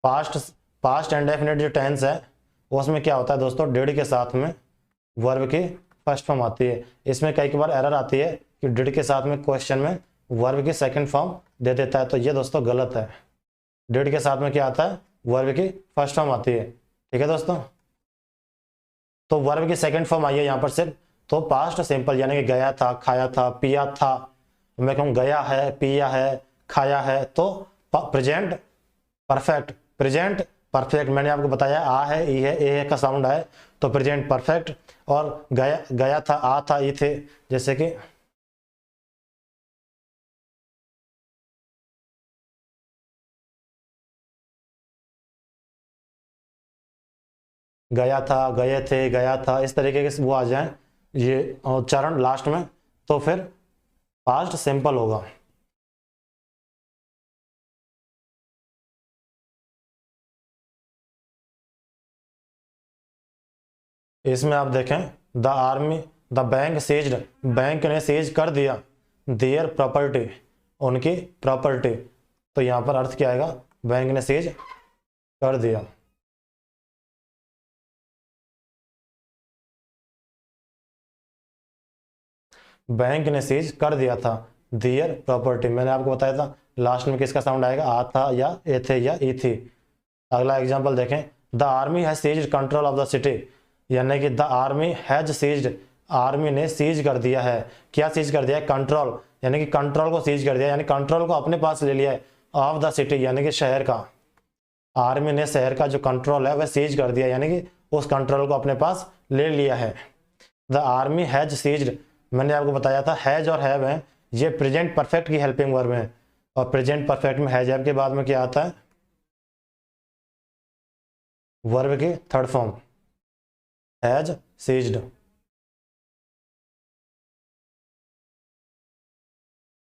पास्ट इंडेफिनिट जो टेंस है उसमें क्या होता है दोस्तों, डिड के साथ में वर्ब की फर्स्ट फॉर्म आती है। इसमें कई बार एरर आती है कि डिड के साथ में क्वेश्चन में वर्ब की सेकंड फॉर्म दे देता है, तो ये दोस्तों गलत है। डिड के साथ में क्या आता है, वर्ब की फर्स्ट फॉर्म आती है, ठीक है दोस्तों। तो वर्ब की सेकंड फॉर्म आई है यहाँ पर सिर्फ, तो पास्ट सिंपल यानी कि गया था, खाया था, पिया था। मैं कहूँ गया है, पिया है, खाया है, तो प्रेजेंट परफेक्ट, प्रेजेंट परफेक्ट। मैंने आपको बताया आ है, ई है, ए का साउंड है, तो प्रेजेंट परफेक्ट। और गया गया था, आ था, ई थे, जैसे कि गया था, गए थे, गया था, इस तरीके के वो आ जाए ये उच्चारण लास्ट में, तो फिर पास्ट सिंपल होगा। इसमें आप देखें the army, the bank seized, bank ने सीज कर दिया देयर प्रॉपर्टी, उनकी प्रॉपर्टी। तो यहां पर अर्थ क्या आएगा, बैंक ने सीज कर दिया। बैंक ने सीज कर दिया था देयर प्रॉपर्टी, मैंने आपको बताया था लास्ट में किसका साउंड आएगा, आ था या ए थे या ई थी। अगला एग्जांपल देखें, the army has seized control of the city, यानी कि the army has seized, army ने सीज कर दिया है, क्या सीज कर दिया है, कंट्रोल, यानी कि कंट्रोल को सीज कर दिया, यानी कंट्रोल को अपने पास ले लिया है, ऑफ द सिटी यानी कि शहर का। आर्मी ने शहर का जो कंट्रोल है वह सीज कर दिया, यानी कि उस कंट्रोल को अपने पास ले लिया है। द आर्मी हैज सीज्ड, मैंने आपको बताया था हैज और हैव है, ये प्रेजेंट परफेक्ट की हेल्पिंग वर्ब है, और प्रेजेंट परफेक्ट में हैज हैव के बाद में क्या आता है, वर्ब की थर्ड फॉर्म हैज सीज्ड।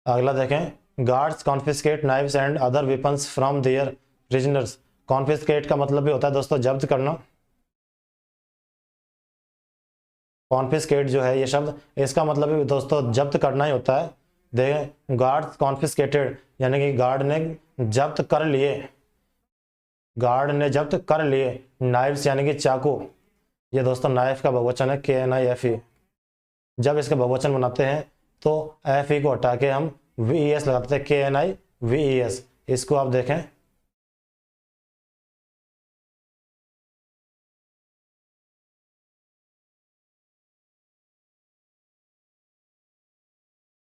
अगला देखें, guards confiscate knives and other weapons from their prisoners. Confiscate का मतलब भी होता है दोस्तों जब्त करना। कॉन्फिस्केट जो है ये शब्द, इसका मतलब भी दोस्तों जब्त करना ही होता है। देखें गार्ड्स कॉन्फिस्केटेड, यानी कि गार्ड ने जब्त कर लिए, गार्ड ने जब्त कर लिए। नाइव्स यानी कि चाकू, ये दोस्तों नाइफ का बहुवचन है KNIFE। जब इसका बहुवचन बनाते हैं तो एफ ई को हटा के हम VES लगाते हैं, VES, इसको आप देखें,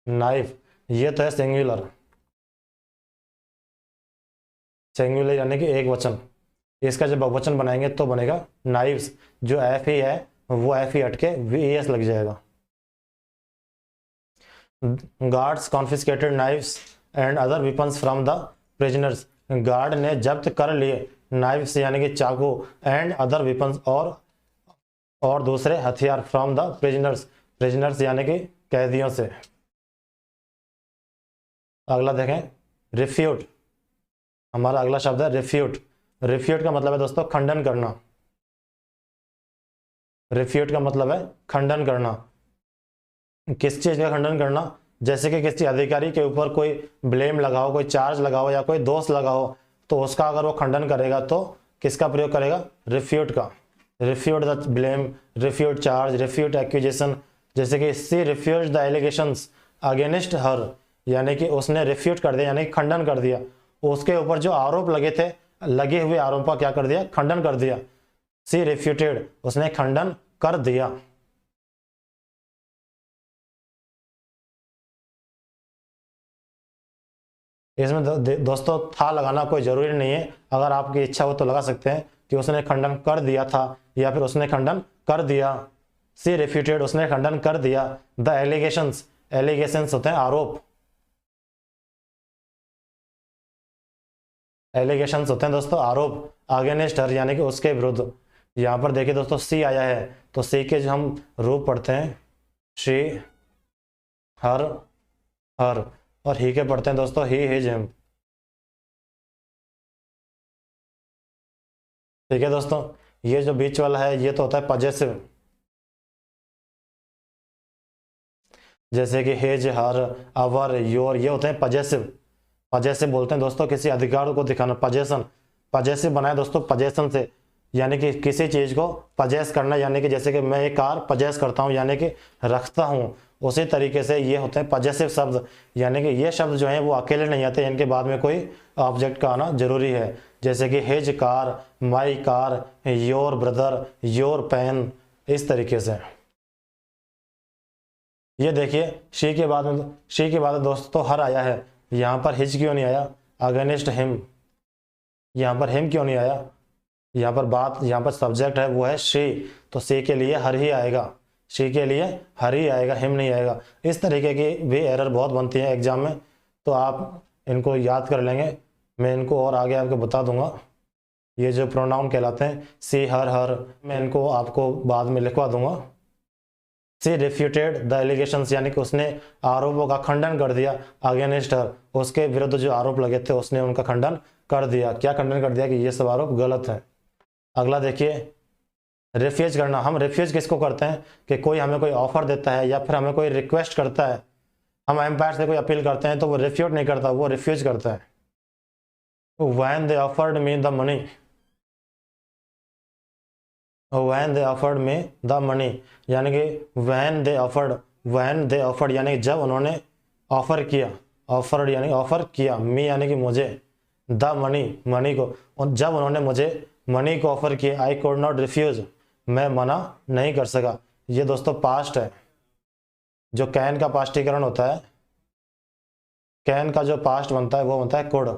नाइफ, ये तो है सिंगुलर, सिंगुलर यानी कि एक वचन। इसका जब बहुवचन बनाएंगे तो बनेगा नाइव्स, जो एफ ही है वो एफ ही हट के VES लग जाएगा। Guards confiscated knives and other weapons from the prisoners, guard ने जब्त कर लिए नाइव्स यानी कि चाकू, एंड अदर वेपन्स और दूसरे हथियार, फ्रॉम द प्रिजनर्स, प्रिजनर्स यानी कि कैदियों से। अगला देखें, रिफ्यूट, हमारा अगला शब्द है रिफ्यूट। रिफ्यूट का मतलब है दोस्तों खंडन करना, रिफ्यूट का मतलब है खंडन करना। किस चीज का खंडन करना? जैसे कि किसी अधिकारी के ऊपर कोई ब्लेम लगाओ, कोई चार्ज लगाओ या कोई दोष लगाओ, तो उसका अगर वो खंडन करेगा तो किसका प्रयोग करेगा? रिफ्यूट का। Refute the blame, refute charge, refute accusation. जैसे कि she refutes the allegations against her, यानी कि उसने रिफ्यूट कर दिया यानी कि खंडन कर दिया, उसके ऊपर जो आरोप लगे थे, लगे हुए आरोप का क्या कर दिया? खंडन कर दिया। सी रिफ्यूटेड, उसने खंडन कर दिया। इसमें दोस्तों था लगाना कोई जरूरी नहीं है, अगर आपकी इच्छा हो तो लगा सकते हैं कि उसने खंडन कर दिया था या फिर उसने खंडन कर दिया। सी रिफ्यूटेड, उसने खंडन कर दिया। द एलिगेशंस, एलिगेशंस होते हैं आरोप, एलिगेशंस होते हैं दोस्तों आरोप। अगेंस्ट हर यानी कि उसके विरुद्ध। यहाँ पर देखिए दोस्तों सी आया है, तो सी के जो हम रूप पढ़ते हैं शी, हर, हर, और ही के पढ़ते हैं दोस्तों ही, हिज, हिम। ठीक है दोस्तों, ये जो बीच वाला है ये तो होता है पजेसिव, जैसे कि हिज, हर, अवर, योर, ये होते हैं पजेसिव। पजेसिव बोलते हैं दोस्तों किसी अधिकार को दिखाना, पजेशन। पजेसिव बनाए दोस्तों पजेशन से, यानी कि किसी चीज को पजेस करना, यानी कि जैसे कि मैं एक कार पजेस करता हूं यानी कि रखता हूं, उसी तरीके से ये होते हैं पजेसिव शब्द। यानी कि ये शब्द जो है वो अकेले नहीं आते, इनके बाद में कोई ऑब्जेक्ट का आना जरूरी है। जैसे कि his car, my car, your brother, your pen, इस तरीके से। ये देखिए शी के बाद दोस्तों हर आया है, यहाँ पर हिज क्यों नहीं आया? अगेंस्ट हिम, यहाँ पर हिम क्यों नहीं आया? यहाँ पर बात, यहाँ पर सब्जेक्ट है वो है शी, तो शी के लिए हर ही आएगा, शी के लिए हर ही आएगा, हिम नहीं आएगा। इस तरीके की भी एरर बहुत बनती है एग्जाम में, तो आप इनको याद कर लेंगे, मैं इनको और आगे आपको बता दूंगा। ये जो प्रोनाउन कहलाते हैं सी, हर, हर, मैं इनको आपको बाद में लिखवा दूंगा। सी रिफ्यूटेड द एलिगेशंस, यानी कि उसने आरोपों का खंडन कर दिया। अगेंस्ट हर, उसके विरुद्ध जो आरोप लगे थे उसने उनका खंडन कर दिया। क्या खंडन कर दिया? कि ये सब आरोप गलत है। अगला देखिए, रिफ्यूज करना। हम रिफ्यूज किसको करते हैं? कि कोई हमें कोई ऑफर देता है या फिर हमें कोई रिक्वेस्ट करता है, हम एम्पायर से कोई अपील करते हैं, तो वो रिफ्यूज नहीं करता, वो रिफ्यूज करता है। When they offered me the money, when they offered me the money, यानी कि व्हेन दे ऑफर्ड यानी कि जब उन्होंने ऑफर किया, ऑफर्ड यानी ऑफर किया, मी यानी कि मुझे, द मनी, मनी को, और जब उन्होंने मुझे मनी को ऑफर किया, आई कुड नॉट रिफ्यूज, मैं मना नहीं कर सका। ये दोस्तों पास्ट है, जो कैन का पास्टीकरण होता है, कैन का जो पास्ट बनता है वो बनता है कुड,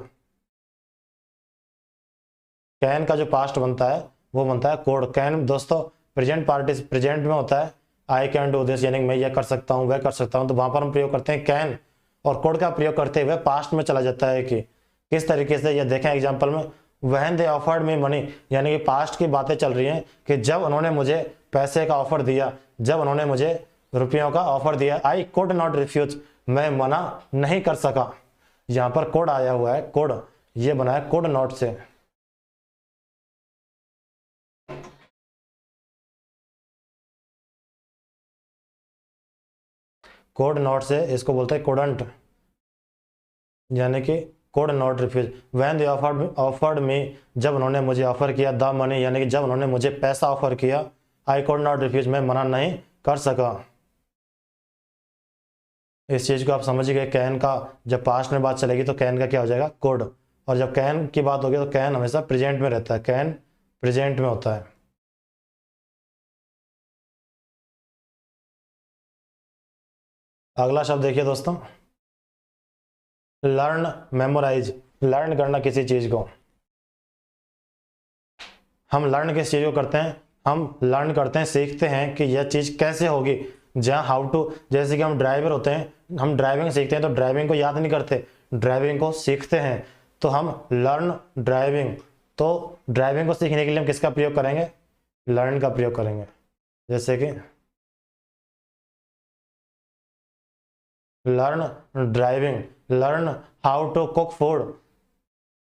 कैन का जो पास्ट बनता है वो बनता है कोड। कैन दोस्तों प्रेजेंट पार्टी, प्रेजेंट में होता है आई कैन डू दिस, यानी मैं ये कर सकता हूँ, वह कर सकता हूँ, तो वहां पर हम प्रयोग करते हैं कैन, और कोड का प्रयोग करते हुए पास्ट में चला जाता है। कि किस तरीके से ये देखें एग्जाम्पल में, when they offered me money, यानी कि पास्ट की बातें चल रही हैं कि जब उन्होंने मुझे पैसे का ऑफर दिया, जब उन्होंने मुझे रुपयों का ऑफर दिया, आई कुड नॉट रिफ्यूज, मैं मना नहीं कर सका। यहाँ पर कोड आया हुआ है, कोड, ये बना है कुड नॉट से। कोड नॉट से इसको बोलते हैं कोडंट, यानी कि could not refuse. When they offered me, जब उन्होंने मुझे ऑफर किया, द मनी यानी कि जब उन्होंने मुझे पैसा ऑफर किया, आई कोड नॉट रिफ्यूज, मैं मना नहीं कर सका। इस चीज को आप समझ गए, कैन का जब पास्ट में बात चलेगी तो कैन का क्या हो जाएगा, कुड, और जब कैन की बात होगी तो कैन हमेशा प्रेजेंट में रहता है, कैन प्रेजेंट में होता है। अगला शब्द देखिए दोस्तों, लर्न, मेमोराइज। लर्न करना किसी चीज को, हम लर्न किस चीज को करते हैं, हम लर्न करते हैं, सीखते हैं कि यह चीज कैसे होगी। जहाँ हाउ टू, जैसे कि हम ड्राइवर होते हैं, हम ड्राइविंग सीखते हैं तो ड्राइविंग को याद नहीं करते, ड्राइविंग को सीखते हैं, तो हम लर्न ड्राइविंग। तो ड्राइविंग को सीखने के लिए हम किसका प्रयोग करेंगे, लर्न का प्रयोग करेंगे। जैसे कि learn driving, learn how to cook food.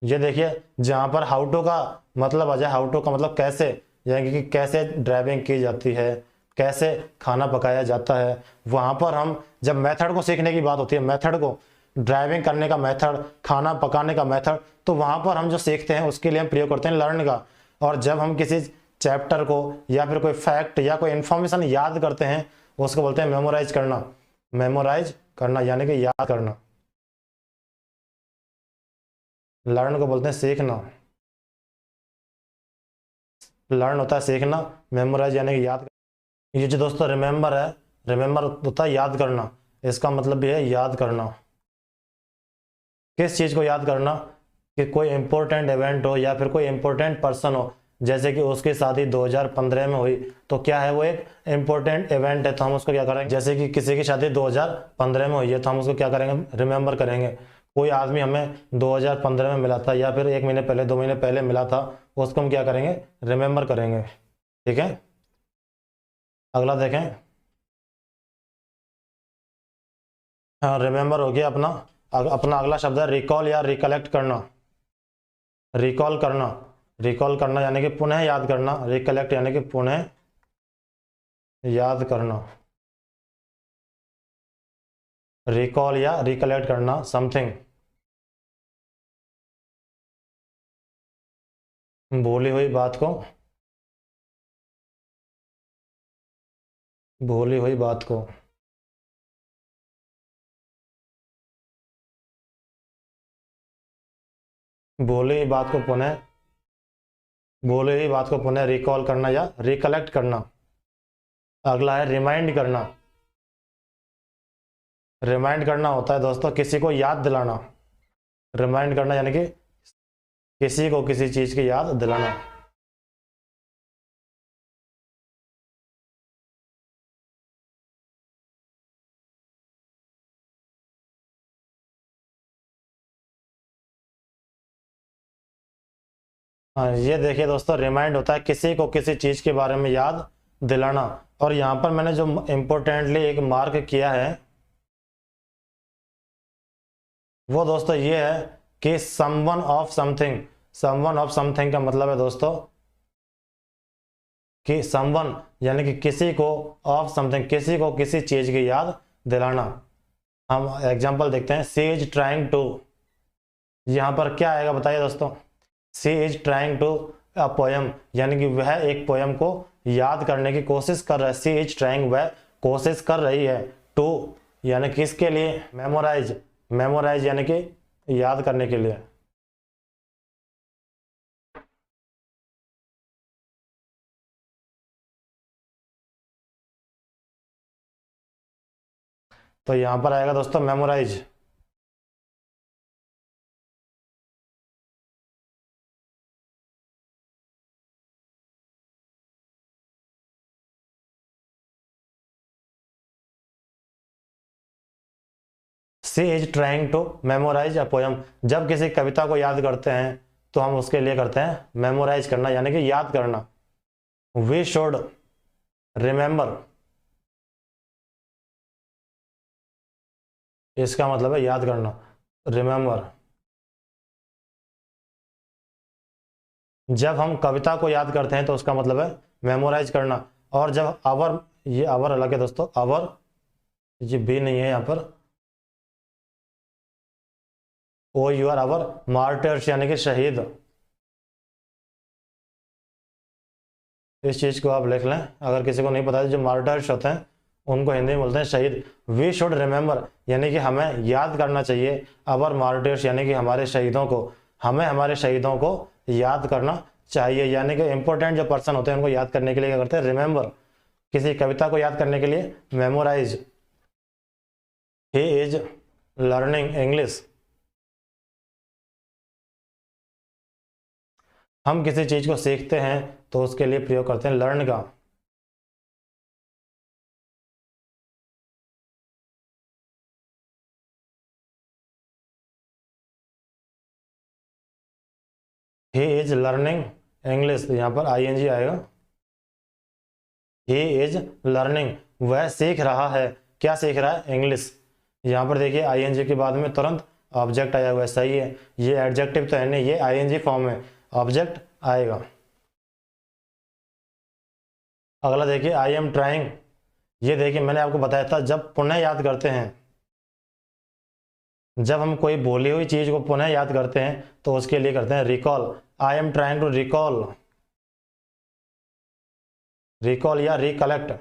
ये देखिए जहाँ पर हाउ टू का मतलब आ जाए, हाउ टू का मतलब कैसे, यानी कि कैसे ड्राइविंग की जाती है, कैसे खाना पकाया जाता है, वहाँ पर हम जब मेथड को सीखने की बात होती है, मेथड को, ड्राइविंग करने का मेथड, खाना पकाने का मेथड, तो वहाँ पर हम जो सीखते हैं उसके लिए हम प्रयोग करते हैं लर्न का। और जब हम किसी चैप्टर को या फिर कोई फैक्ट या कोई इन्फॉर्मेशन याद करते हैं उसको बोलते हैं मेमोराइज करना, मेमोराइज करना यानी कि याद करना। लर्न को बोलते हैं सीखना, लर्न होता है सीखना, मेमोराइज यानी कि याद। ये जो दोस्तों रिमेंबर है, रिमेंबर होता है याद करना, इसका मतलब भी है याद करना। किस चीज़ को याद करना, कि कोई इंपॉर्टेंट इवेंट हो या फिर कोई इंपॉर्टेंट पर्सन हो, जैसे कि उसकी शादी 2015 में हुई तो क्या है वो एक इंपॉर्टेंट इवेंट है, तो हम उसको क्या करेंगे, जैसे कि किसी की शादी 2015 में हुई है तो हम उसको क्या करेंगे, रिमेंबर करेंगे। कोई आदमी हमें 2015 में मिला था या फिर 1 महीने पहले 2 महीने पहले मिला था, उसको हम क्या करेंगे, रिमेंबर करेंगे। ठीक है, अगला देखें। हाँ रिमेंबर हो गया अपना। अपना अगला शब्द है रिकॉल या रिकलेक्ट करना। रिकॉल करना, रिकॉल करना यानी कि पुनः याद करना, रिकलेक्ट यानी कि पुनः याद करना। रिकॉल या रिकलेक्ट करना समथिंग, भूली हुई बात को, भूली हुई बात को। भूली हुई बात को पुनः, भूली हुई बात को पुनः रिकॉल करना या रिकलेक्ट करना। अगला है रिमाइंड करना। रिमाइंड करना होता है दोस्तों किसी को याद दिलाना, रिमाइंड करना यानी कि किसी को किसी चीज की याद दिलाना। हाँ ये देखिए दोस्तों, रिमाइंड होता है किसी को किसी चीज के बारे में याद दिलाना। और यहां पर मैंने जो इंपोर्टेंटली एक मार्क किया है वो दोस्तों ये है कि someone of something. Someone of something का मतलब है दोस्तों कि समवन यानी कि किसी को, ऑफ समथिंग किसी को किसी चीज की याद दिलाना। हम एग्जांपल देखते हैं, सी इज ट्राइंग टू, यहां पर क्या आएगा बताइए दोस्तों, she is trying to a poem, यानी कि वह एक पोयम को याद करने की कोशिश कर रहा है। सी इज ट्राइंग, वह कोशिश कर रही है, टू यानी किसके लिए, मेमोराइज, मेमोराइज यानी कि याद करने के लिए। तो यहां पर आएगा दोस्तों memorise. She is trying to memorise a poem, जब किसी कविता को याद करते हैं तो हम उसके लिए करते हैं मेमोराइज करना यानी कि याद करना। वी शुड रिमेंबर, इसका मतलब है याद करना, रिमेंबर। जब हम कविता को याद करते हैं तो उसका मतलब है मेमोराइज करना। और जब आवर, ये आवर अलग है दोस्तों, आवर ये भी नहीं है यहाँ पर, ओ यू आर आवर मार्टर्स यानी कि शहीद। इस चीज को आप लिख लें, अगर किसी को नहीं पता है जो मार्टर्स होते हैं उनको हिंदी में बोलते हैं शहीद। वी शुड रिमेंबर यानी कि हमें याद करना चाहिए अवर मार्टिर्स यानी कि हमारे शहीदों को, हमें हमारे शहीदों को याद करना चाहिए। यानी कि इंपॉर्टेंट जो पर्सन होते हैं उनको याद करने के लिए क्या करते हैं, रिमेंबर। किसी कविता को याद करने के लिए memorise. He is learning English. हम किसी चीज को सीखते हैं तो उसके लिए प्रयोग करते हैं लर्न का। ही इज लर्निंग इंग्लिश, यहां पर आईएनजी आएगा। ही इज लर्निंग, वह सीख रहा है। क्या सीख रहा है, इंग्लिश। यहां पर देखिए आईएनजी के बाद में तुरंत ऑब्जेक्ट आया हुआ है, सही है। ये एडजेक्टिव तो है नहीं, ये आईएनजी फॉर्म में ऑब्जेक्ट आएगा। अगला देखिए आई एम ट्राइंग। ये देखिए मैंने आपको बताया था जब पुनः याद करते हैं, जब हम कोई बोली हुई चीज को पुनः याद करते हैं तो उसके लिए करते हैं recall. I am trying to recall, recall या recollect.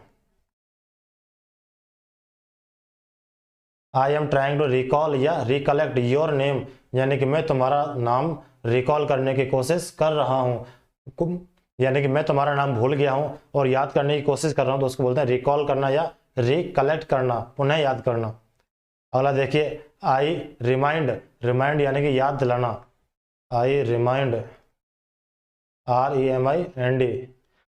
I am trying to recall या रिकलेक्ट योर नेम, यानी कि मैं तुम्हारा नाम रिकॉल करने की कोशिश कर रहा हूँ, यानी कि मैं तुम्हारा नाम भूल गया हूँ और याद करने की कोशिश कर रहा हूँ, तो उसको बोलते हैं रिकॉल करना या रिकलेक्ट करना, पुनः याद करना। अगला देखिए आई रिमाइंड, रिमाइंड यानी कि याद दिलाना। I remind, REMIND,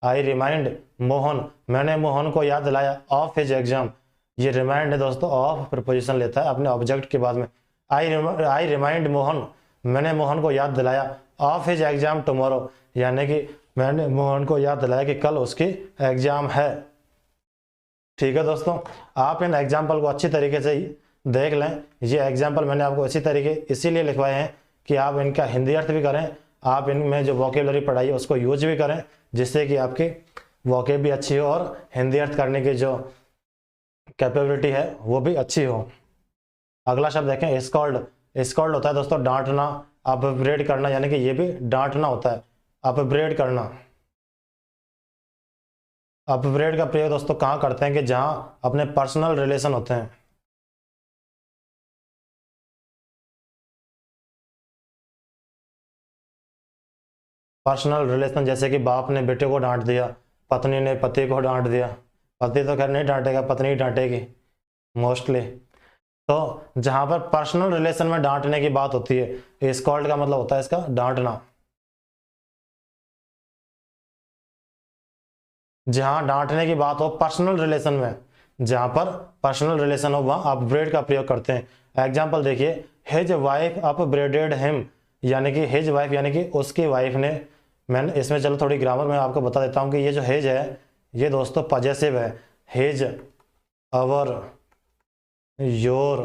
I remind Mohan, मैंने मोहन को याद दिलाया ऑफ हिज एग्जाम। ये रिमाइंड है दोस्तों, ऑफ प्रपोजिशन लेता है अपने ऑब्जेक्ट के बाद में। आई रिमाइंड मोहन, मैंने मोहन को याद दिलाया ऑफ हिज एग्जाम टुमारो, यानी कि मैंने मोहन को याद दिलाया कि कल उसकी एग्जाम है। ठीक है दोस्तों, आप इन एग्जाम्पल को अच्छी तरीके से देख लें। ये एग्जाम्पल मैंने आपको इसी तरीके इसीलिए लिखवाए हैं कि आप इनका हिंदी अर्थ भी करें, आप इनमें जो वोकेबलरी पढ़ाई है उसको यूज भी करें, जिससे कि आपकी वोकेब भी अच्छी हो और हिंदी अर्थ करने की जो कैपेबिलिटी है वो भी अच्छी हो। अगला शब्द देखें स्कॉल्ड। स्कॉल्ड होता है दोस्तों डांटना, अपब्रेड करना, यानी कि ये भी डांटना होता है, अपब्रेड करना। अपब्रेड का प्रयोग दोस्तों कहाँ करते हैं कि जहां अपने पर्सनल रिलेशन होते हैं। पर्सनल रिलेशन जैसे कि बाप ने बेटे को डांट दिया, पत्नी ने पति को डांट दिया। पति तो खैर नहीं डांटेगा, पत्नी ही डांटेगी मोस्टली। तो जहां पर पर्सनल रिलेशन में डांटने की बात होती है, स्कॉल्ड का मतलब होता है इसका डांटना। जहां डांटने की बात हो पर्सनल रिलेशन में, जहां पर पर्सनल रिलेशन हो वहां अपब्रेड का प्रयोग करते हैं। एग्जांपल देखिए हिज वाइफ अपब्रेडेड हिम, यानी कि हिज वाइफ यानी कि उसकी वाइफ ने, मैंने इसमें चलो थोड़ी ग्रामर में आपको बता देता हूं कि ये जो हिज है ये दोस्तों पॉजेसिव है। हिज, अवर, योर,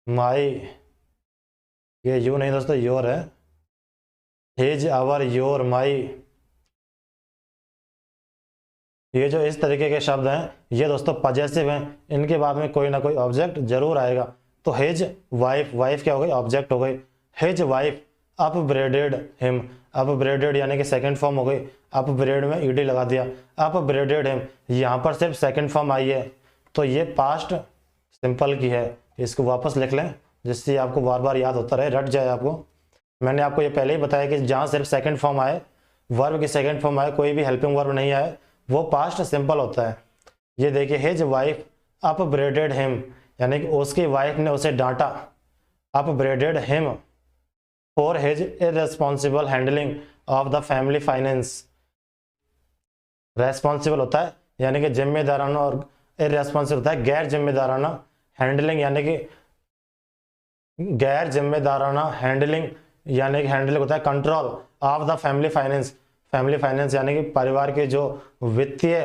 माई, ये यू नहीं दोस्तों योर है। हिज, अवर, योर, माई, ये जो इस तरीके के शब्द हैं ये दोस्तों पॉजेसिव हैं, इनके बाद में कोई ना कोई ऑब्जेक्ट जरूर आएगा। तो हिज वाइफ, वाइफ क्या हो गई, ऑब्जेक्ट हो गई। हिज वाइफ अपब्रेडेड हिम, अपब्रेडेड यानी कि सेकंड फॉर्म हो गई, अपब्रेड में ईडी लगा दिया, अपब्रेडेड हिम। यहाँ पर सिर्फ सेकंड फॉर्म आई है तो ये पास्ट सिंपल की है, इसको वापस लिख लें जिससे आपको बार बार याद होता रहे, रट जाए आपको। मैंने आपको ये पहले ही बताया कि जहाँ सिर्फ सेकंड फॉर्म आए, वर्ब की सेकंड फॉर्म आए, कोई भी हेल्पिंग वर्ब नहीं आए, वो पास्ट सिंपल होता है। ये देखिए हिज वाइफ अपब्रेडेड हिम, यानी कि उसकी वाइफ ने उसे डांटा, upbraided him for his irresponsible handling of the family finance. Responsible होता है यानी कि जिम्मेदाराना, और इररेस्पॉन्सिबल होता है गैर जिम्मेदाराना। हैंडलिंग यानी कि गैर जिम्मेदाराना, हैंडलिंग यानी कि हैंडलिंग होता है control of the family finance. Family finance यानी कि परिवार के जो वित्तीय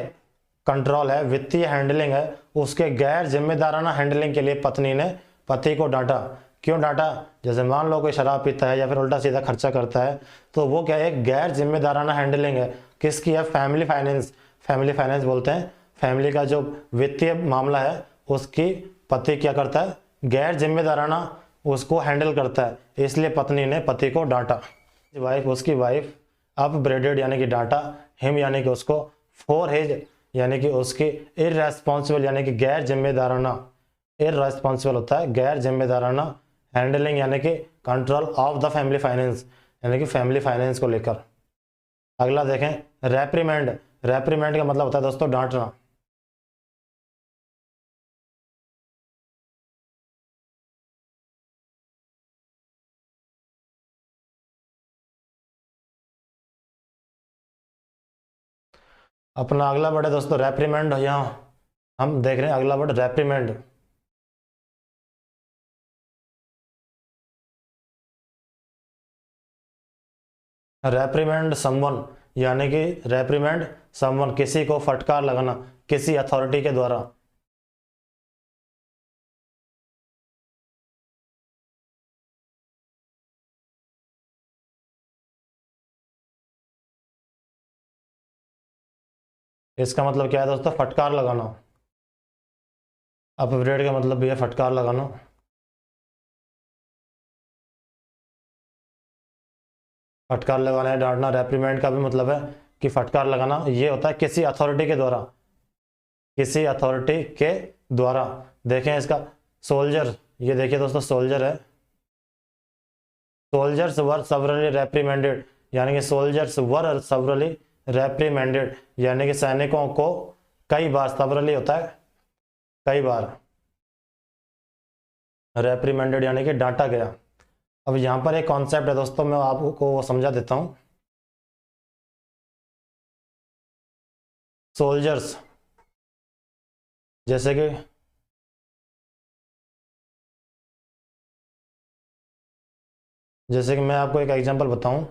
कंट्रोल है, वित्तीय हैंडलिंग है, उसके गैर जिम्मेदाराना हैंडलिंग के लिए पत्नी ने पति को डांटा। क्यों डांटा, जैसे मान लो कोई शराब पीता है या फिर उल्टा सीधा खर्चा करता है तो वो क्या है, एक गैर जिम्मेदाराना हैंडलिंग है। किसकी है, फैमिली फाइनेंस। फैमिली फाइनेंस बोलते हैं फैमिली का जो वित्तीय मामला है उसकी पति क्या करता है, गैर जिम्मेदाराना उसको हैंडल करता है, इसलिए पत्नी ने पति को डांटा। वाइफ, उसकी वाइफ अपब्रेडेड यानी कि डांटा, हिम यानी कि उसको, फॉर हिज यानी कि उसकी इररेस्पॉन्सिबल यानी कि गैर जिम्मेदाराना, इररेस्पॉन्सिबल होता है गैर जिम्मेदाराना हैंडलिंग यानी कि control of the family finance यानी कि फैमिली फाइनेंस को लेकर। अगला देखें रेप्रीमेंड, रेप्रीमेंड का मतलब होता है दोस्तों डांटना। अपना अगला वर्ड है दोस्तों रेप्रीमेंड, यहाँ हम देख रहे हैं अगला वर्ड रेप्रीमेंड। रेप्रीमेंड समवन यानी कि रेप्रीमेंड समवन किसी को फटकार लगाना किसी अथॉरिटी के द्वारा। इसका मतलब क्या है दोस्तों, फटकार लगाना। अपग्रेड का मतलब भी है फटकार लगाना। फटकार लगाना है डांटना। रेप्रीमेंड का भी मतलब है कि फटकार लगाना, ये होता है किसी अथॉरिटी के द्वारा, किसी अथॉरिटी के द्वारा। देखें इसका सोल्जर, ये देखिए दोस्तों सोल्जर है, सोल्जर्स वर सेवरली रेप्रीमेंडेड यानी कि सोल्जर्स वर सेवरली रेप्रीमेंडेड यानी कि सैनिकों को कई बार, सेवरली होता है कई बार, रेप्रीमेंडेड यानी कि डांटा गया। अब यहाँ पर एक कॉन्सेप्ट है दोस्तों, मैं आपको वो समझा देता हूँ। सोल्जर्स जैसे कि मैं आपको एक एग्जांपल बताऊं,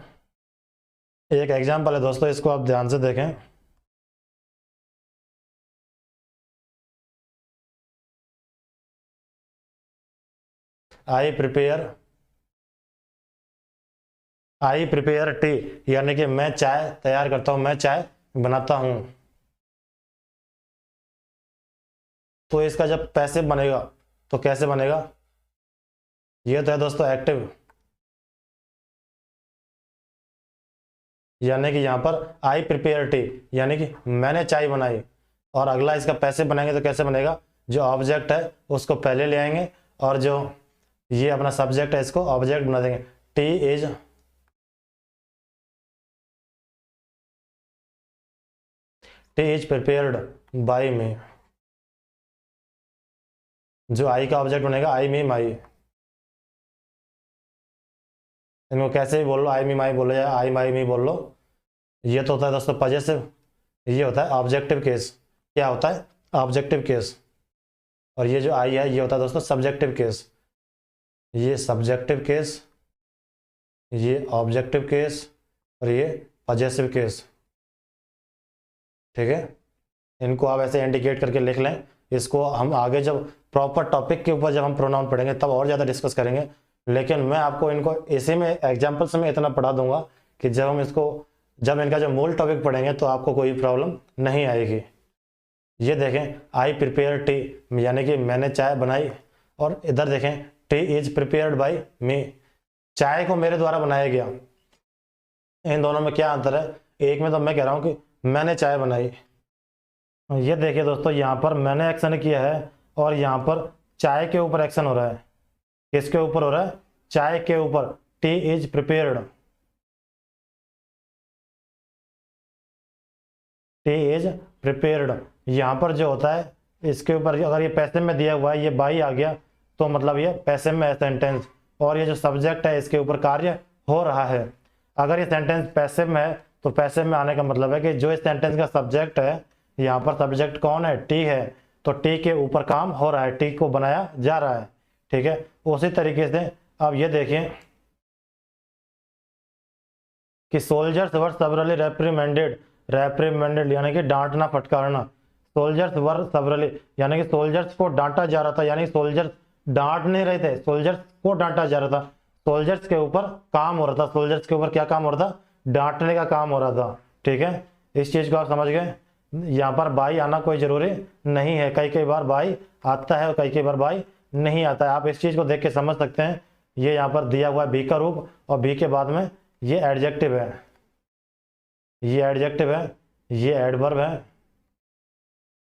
एक एग्जांपल है दोस्तों, इसको आप ध्यान से देखें। आई प्रिपेयर टी यानी कि मैं चाय तैयार करता हूं, मैं चाय बनाता हूं। तो इसका जब पैसिव बनेगा तो कैसे बनेगा, ये तो है दोस्तों एक्टिव, यानी कि यहां पर आई प्रिपेयर टी यानी कि मैंने चाय बनाई। और अगला इसका पैसिव बनाएंगे तो कैसे बनेगा, जो ऑब्जेक्ट है उसको पहले ले आएंगे और जो ये अपना सब्जेक्ट है इसको ऑब्जेक्ट बना देंगे। टी इज प्रिपेयर्ड बाई मी, जो आई का ऑब्जेक्ट बनेगा आई मी माई। इनको कैसे भी बोल लो, आई मी माई बोलो या आई माई मी बोल लो। ये तो होता है दोस्तों पॉजेसिव, ये होता है ऑब्जेक्टिव केस। क्या होता है, ऑब्जेक्टिव केस। और ये जो आई है ये होता है दोस्तों सब्जेक्टिव केस। ये सब्जेक्टिव केस, ये ऑब्जेक्टिव केस और ये पॉजेसिव केस। ठीक है, इनको आप ऐसे इंडिकेट करके लिख लें। इसको हम आगे जब प्रॉपर टॉपिक के ऊपर जब हम प्रोनाउन पढ़ेंगे तब और ज़्यादा डिस्कस करेंगे, लेकिन मैं आपको इनको इसी में एग्जाम्पल्स में इतना पढ़ा दूंगा कि जब हम इसको, जब इनका जो मूल टॉपिक पढ़ेंगे तो आपको कोई प्रॉब्लम नहीं आएगी। ये देखें आई प्रिपेयर टी यानी कि मैंने चाय बनाई, और इधर देखें टी इज प्रिपेयर्ड बाई मी, चाय को मेरे द्वारा बनाया गया। इन दोनों में क्या अंतर है, एक में तो मैं कह रहा हूँ कि मैंने चाय बनाई, ये देखिए दोस्तों यहाँ पर मैंने एक्शन किया है और यहाँ पर चाय के ऊपर एक्शन हो रहा है। किसके ऊपर हो रहा है, चाय के ऊपर। T is prepared, T is prepared. यहाँ पर जो होता है इसके ऊपर अगर ये पैसिव में दिया हुआ है, ये बाई आ गया तो मतलब ये पैसिव में है सेंटेंस, और ये जो सब्जेक्ट है इसके ऊपर कार्य हो रहा है। अगर ये सेंटेंस पैसिव में है तो पैसिव में आने का मतलब है कि जो इस सेंटेंस का सब्जेक्ट है, यहाँ पर सब्जेक्ट कौन है, टी है, तो टी के ऊपर काम हो रहा है, टी को बनाया जा रहा है। ठीक है, उसी तरीके से अब ये देखिए कि सोल्जर्स वर सेवरली रेप्रीमेंडेड, रेप्रीमेंडेड यानी कि डांटना फटकारना। सोल्जर्स वर सेवरली यानी कि सोल्जर्स को डांटा जा रहा था, यानी सोल्जर्स डांट नहीं रहे थे, सोल्जर्स को डांटा जा रहा था। सोल्जर्स के ऊपर काम हो रहा था, सोल्जर्स के ऊपर क्या काम हो रहा था, डांटने का काम हो रहा था। ठीक है, इस चीज को आप समझ गए। यहाँ पर बाई आना कोई जरूरी नहीं है, कई कई बार बाई आता है और कई कई बार बाई नहीं आता है। आप इस चीज को देख के समझ सकते हैं। ये यहाँ पर दिया हुआ है बी का रूप, और बी के बाद में ये एडजेक्टिव है, ये एडजेक्टिव है, ये एडवर्ब है,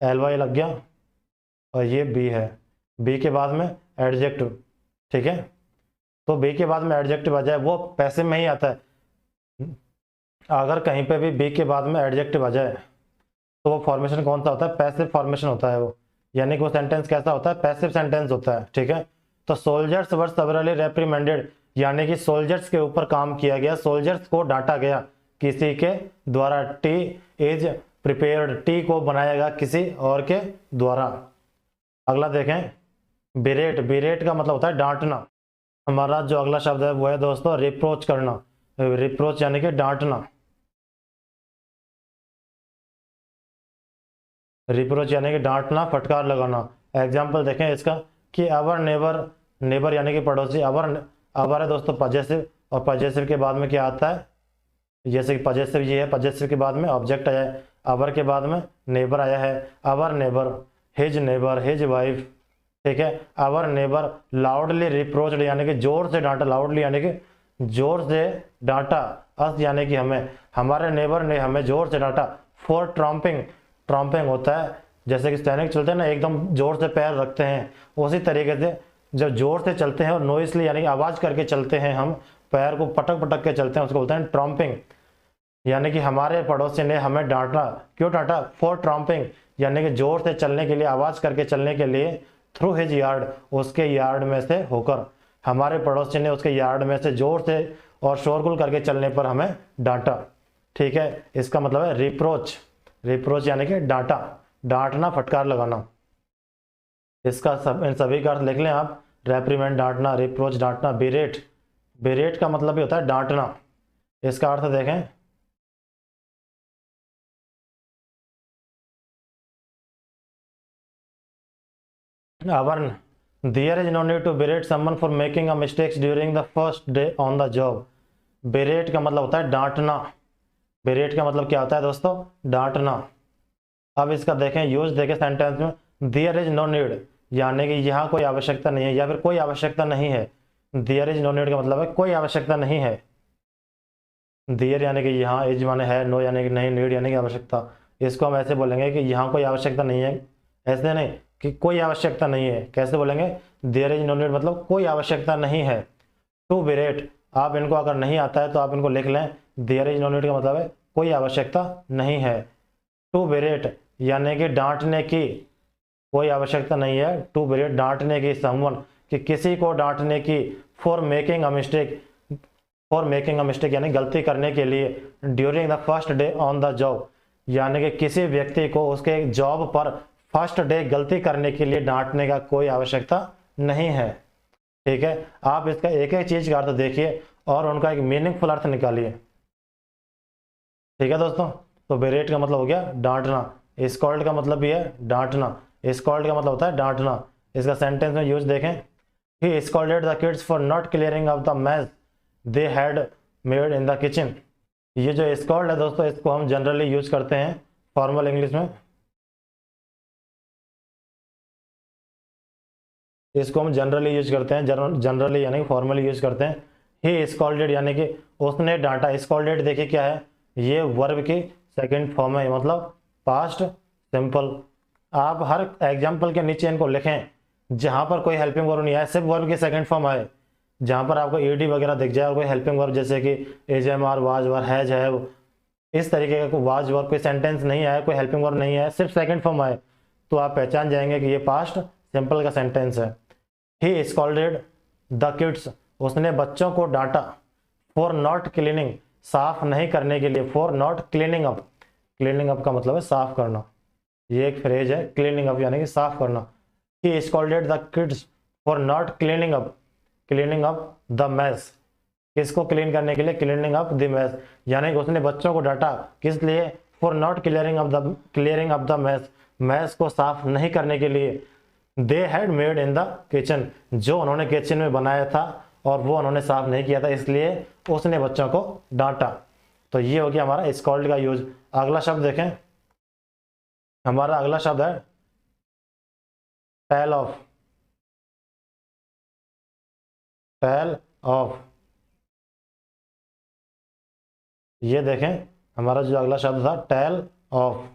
एल वाई लग गया, और ये बी है, बी के बाद में एडजेक्टिव, ठीक है। तो बी के बाद में एडजेक्टिव आ जाए वो पैसिव में ही आता है। अगर कहीं पे भी बी के बाद में एडजेक्टिव आ जाए तो वो फॉर्मेशन कौन सा होता है, पैसिव फॉर्मेशन होता है वो, यानी कि वो सेंटेंस कैसा होता है, पैसिव सेंटेंस होता है, ठीक है। तो सोल्जर्स वर सेवरली रेप्रिमेंडेड, यानी कि सोल्जर्स के ऊपर काम किया गया, सोल्जर्स को डांटा गया किसी के द्वारा। टी इज प्रिपेयर्ड, टी को बनाया गया किसी और के द्वारा। अगला देखें, बिरेट, बिरेट का मतलब होता है डांटना। हमारा जो अगला शब्द है वो है दोस्तों रिप्रोच करना, रिप्रोच यानी कि डांटना, रिप्रोच यानी कि डांटना, फटकार लगाना। एग्जाम्पल देखें इसका कि अवर नेबर, नेबर यानी कि पड़ोसी, अवर, अवर है दोस्तों पजेसिव, और पजेसिव के बाद में क्या आता है, जैसे कि पजेसिव ये है, पजेसिव के बाद में ऑब्जेक्ट आया है, अवर के बाद में नेबर आया है, अवर नेबर, नेबर, हिज वाइफ, ठीक है। अवर नेबर लाउडली रिप्रोच्ड, यानी कि जोर से डांटा, लाउडली यानी कि जोर से डांटा, अस यानी कि हमें, हमारे नेबर ने हमें जोर से डांटा। फॉर ट्रम्पिंग, ट्रम्पिंग होता है जैसे कि सैनिक चलते हैं ना एकदम जोर से पैर रखते हैं, उसी तरीके से जब जोर से चलते हैं और नॉइसली यानी कि आवाज करके चलते हैं, हम पैर को पटक पटक के चलते हैं, उसको बोलते हैं ट्रम्पिंग। यानी कि हमारे पड़ोसी ने हमें डांटा, क्यों डांटा, फॉर ट्रम्पिंग, यानी कि जोर से चलने के लिए, आवाज करके चलने के लिए, थ्रू हिज यार्ड, उसके यार्ड में से होकर, हमारे पड़ोसी ने उसके यार्ड में से जोर से और शोरगुल करके चलने पर हमें डांटा, ठीक है। इसका मतलब है रिप्रोच, रिप्रोच यानी कि डांटा, डांटना, फटकार लगाना। इसका सब, इन सभी का अर्थ लिख लें आप, रेप्रीमेंड डांटना, रिप्रोच डांटना, बिरेट, बिरेट का मतलब भी होता है डांटना। इसका अर्थ देखें, अवर, there is no need to berate someone for making a mistakes during the first day on the job। berate का मतलब होता है डांटना, berate का मतलब क्या होता है दोस्तों, डांटना। अब इसका देखें यूज, देखें सेंटेंस में, देयर इज नो नीड, यानी कि यहाँ कोई आवश्यकता नहीं है, या फिर कोई आवश्यकता नहीं है। देयर इज नो नीड का मतलब है कोई आवश्यकता नहीं है। देयर यानी कि यहाँ, इज माने है, नो यानी कि नहीं, नीड यानी कि आवश्यकता। इसको हम ऐसे बोलेंगे कि यहाँ कोई आवश्यकता नहीं है, ऐसे नहीं कि कोई आवश्यकता नहीं है, कैसे बोलेंगे, देयर इज नो नीड मतलब कोई आवश्यकता नहीं है। टू बिरेट, आप इनको अगर नहीं आता है तो आप इनको लिख लें, देयर इज नो नीड का मतलब है कोई आवश्यकता नहीं है। टू बिरेट यानी कि डांटने की, कोई आवश्यकता नहीं है, टू बिरेट डांटने की, समवन कि किसी को डांटने की, for making a mistake, for making a mistake यानी गलती करने के लिए, during the first day on the job, यानी कि किसी व्यक्ति को उसके जॉब पर फर्स्ट डे गलती करने के लिए डांटने का कोई आवश्यकता नहीं है, ठीक है। आप इसका एक एक चीज का अर्थ देखिए और उनका एक मीनिंगफुल अर्थ निकालिए, ठीक है दोस्तों। तो बेरेट का मतलब हो गया डांटना, स्कॉल्ड का मतलब भी है डांटना, स्कॉल्ड का मतलब होता है डांटना। इसका सेंटेंस में यूज देखें, he scolded the kids for not clearing of the mess they had made in the kitchen. ये जो स्कॉल्ड है दोस्तों, इसको हम जनरली यूज करते हैं फॉर्मल इंग्लिश में, इसको हम जनरली यूज करते हैं, जनरली यानी फॉर्मली यूज करते हैं। ही स्कॉल्डेड यानी कि उसने डांटा, स्कॉल्डेड देखिए क्या है, ये वर्ब की सेकंड फॉर्म है, मतलब पास्ट सिंपल। आप हर एग्जाम्पल के नीचे इनको लिखें जहां पर कोई हेल्पिंग वर्ब नहीं आए, सिर्फ वर्ब की सेकंड फॉर्म आए, जहां पर आपको ईडी वगैरह दिख जाए और कोई हेल्पिंग वर्ब जैसे कि is am are, was were, has है, इस तरीके का कोई वाज वर्ब, कोई सेंटेंस नहीं आया, कोई हेल्पिंग वर्ब नहीं आया, सिर्फ सेकंड फॉर्म आए, तो आप पहचान जाएंगे कि ये पास्ट सिंपल का सेंटेंस है। ही स्कॉल्डेड द किड्स, उसने बच्चों को डांटा, फॉर नॉट क्लीनिंग, साफ नहीं करने के लिए, for not cleaning up, cleaning up का मतलब है साफ करना, ये एक फ्रेज है, क्लीनिंग अप यानी कि साफ करना। He scolded the kids for not cleaning up, cleaning up the mess, किसको क्लीन करने के लिए, क्लीनिंग अप द मैस, यानी कि उसने बच्चों को डांटा किस लिए, for not clearing up the mess, mess को साफ नहीं करने के लिए। They had made in the kitchen, जो उन्होंने किचन में बनाया था और वो उन्होंने साफ नहीं किया था, इसलिए उसने बच्चों को डांटा। तो ये हो गया हमारा स्कॉल्ड का यूज। अगला शब्द देखें, हमारा अगला शब्द है टेल ऑफ, टेल ऑफ। ये देखें हमारा जो अगला शब्द था टेल ऑफ,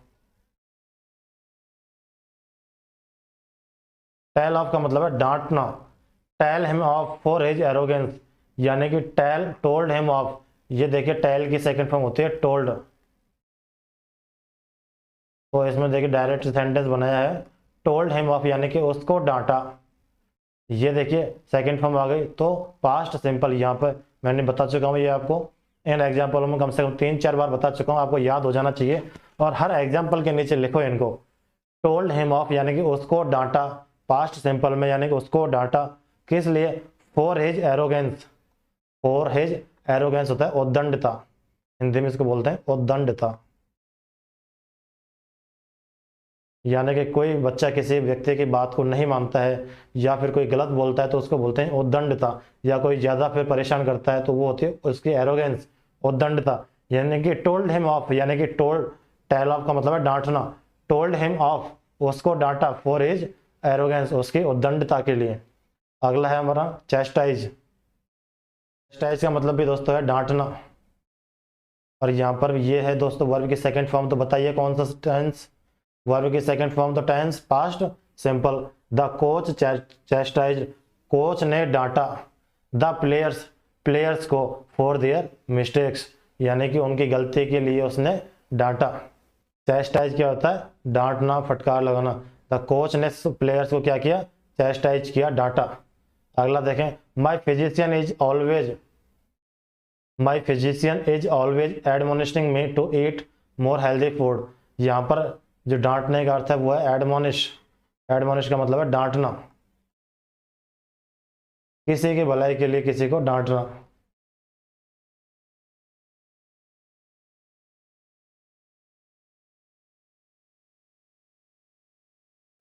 टेल ऑफ का मतलब है डांटना। Tell him off for his arrogance, यानी कि टेल टोल्ड हिम ऑफ, ये देखिए टेल की सेकंड फॉर्म होती है टोल्ड। तो इसमें देखिए डायरेक्ट सेंटेंस बनाया है, टोल्ड हिम ऑफ यानी कि उसको डांटा। ये देखिए सेकंड फॉर्म आ गई, तो पास्ट सिंपल यहाँ पर मैंने बता चुका हूँ, ये आपको इन एग्जाम्पल में कम से कम 3-4 बार बता चुका हूँ, आपको याद हो जाना चाहिए। और हर एग्जाम्पल के नीचे लिखो इनको। टोल्ड हिम ऑफ यानी कि उसको डांटा, पास्ट सिंपल में यानी कि उसको डांटा, किस लिए? For his arrogance. For his arrogance होता है उद्दंडता, हिंदी में इसको बोलते हैं उद्दंडता। यानी कि कोई बच्चा किसी व्यक्ति की बात को नहीं मानता है या फिर कोई गलत बोलता है तो उसको बोलते हैं उद्दंडता, या कोई ज्यादा फिर परेशान करता है तो वो होती है उसकी एरोगेंस, उद्दंडता। यानी कि टोल्ड हिम ऑफ, यानी कि टोल्ड, टेल ऑफ का मतलब है डांटना, टोल्ड हिम ऑफ उसको डांटा, फॉर हिज एरोगेंस उसकी उद्दंडता के लिए। अगला है हमारा चेस्टाइज। चेस्टाइज का मतलब भी दोस्तों है डांटना, और यहाँ पर ये है दोस्तों वर्ब की सेकंड फॉर्म, तो बताइए कौन सा टेंस? वर्ब की सेकंड फॉर्म तो tense past simple. The coach chastise, coach ने डांटा द प्लेयर्स, प्लेयर्स को फॉर देयर मिस्टेक्स, यानी कि उनकी गलती के लिए उसने डांटा। चेस्टाइज क्या होता है? डांटना, फटकार लगाना। द कोच ने प्लेयर्स को क्या किया? चेस्टाइज किया, डांटा। अगला देखें, my physician is always, my physician is always admonishing me to eat more healthy food. यहाँ पर जो डांटने का अर्थ है वो है एडमोनिश। एडमोनिश का मतलब है डांटना, किसी की भलाई के लिए किसी को डांटना।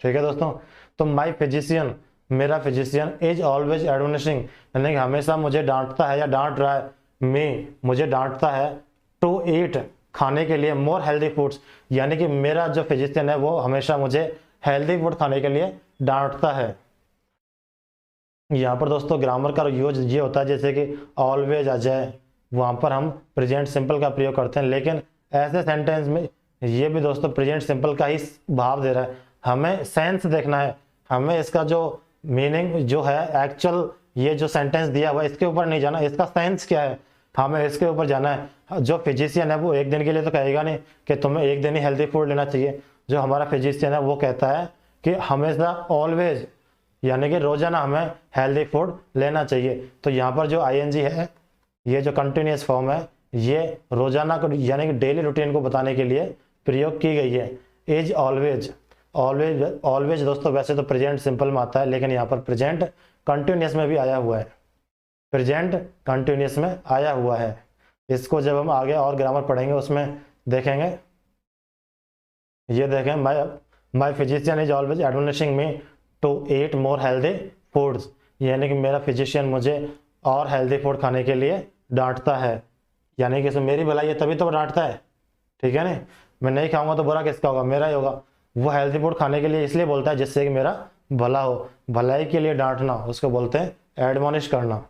ठीक है दोस्तों, तो माई फिजिशियन, मेरा फिजिशियन, इज ऑलवेज एडमोनिशिंग यानी कि हमेशा मुझे डांटता है या डांट रहा है, मी मुझे डांटता है, टू ईट खाने के लिए, मोर हेल्दी फूड्स यानी कि मेरा जो फिजिशियन है वो हमेशा मुझे हेल्दी फूड खाने के लिए डांटता है। यहाँ पर दोस्तों ग्रामर का यूज ये होता है जैसे कि ऑलवेज आ जाए, वहाँ पर हम प्रेजेंट सिंपल का प्रयोग करते हैं, लेकिन ऐसे सेंटेंस में ये भी दोस्तों प्रेजेंट सिंपल का ही भाव दे रहा है। हमें सेंस देखना है, हमें इसका जो मीनिंग जो है एक्चुअल, ये जो सेंटेंस दिया हुआ है इसके ऊपर नहीं जाना, इसका सेंस क्या है हमें इसके ऊपर जाना है। जो फिजिशियन है वो एक दिन के लिए तो कहेगा नहीं कि तुम्हें एक दिन ही हेल्दी फूड लेना चाहिए। जो हमारा फिजिशियन है वो कहता है कि हमेशा ऑलवेज यानी कि रोजाना हमें हेल्दी फूड लेना चाहिए। तो यहाँ पर जो आईएनजी है, ये जो कंटिन्यूस फॉर्म है, ये रोजाना को यानी कि डेली रूटीन को बताने के लिए प्रयोग की गई है। इज ऑलवेज, ऑलवेज, ऑलवेज दोस्तों वैसे तो प्रेजेंट सिंपल में आता है, लेकिन यहाँ पर प्रेजेंट कंटिन्यूस में भी आया हुआ है, प्रेजेंट कंटिन्यूस में आया हुआ है। इसको जब हम आगे और ग्रामर पढ़ेंगे उसमें देखेंगे। ये देखें, my physician is always admonishing me to eat more healthy foods, यानी कि मेरा फिजिशियन मुझे और हेल्दी फूड खाने के लिए डांटता है, यानी कि इसमें मेरी भलाई है तभी तो डांटता है। ठीक है नहीं, मैं नहीं खाऊंगा तो बुरा किसका होगा? मेरा ही होगा। वो हेल्दी फूड खाने के लिए इसलिए बोलता है जिससे कि मेरा भला हो, भलाई के लिए डांटना उसको बोलते हैं एडमोनिश करना।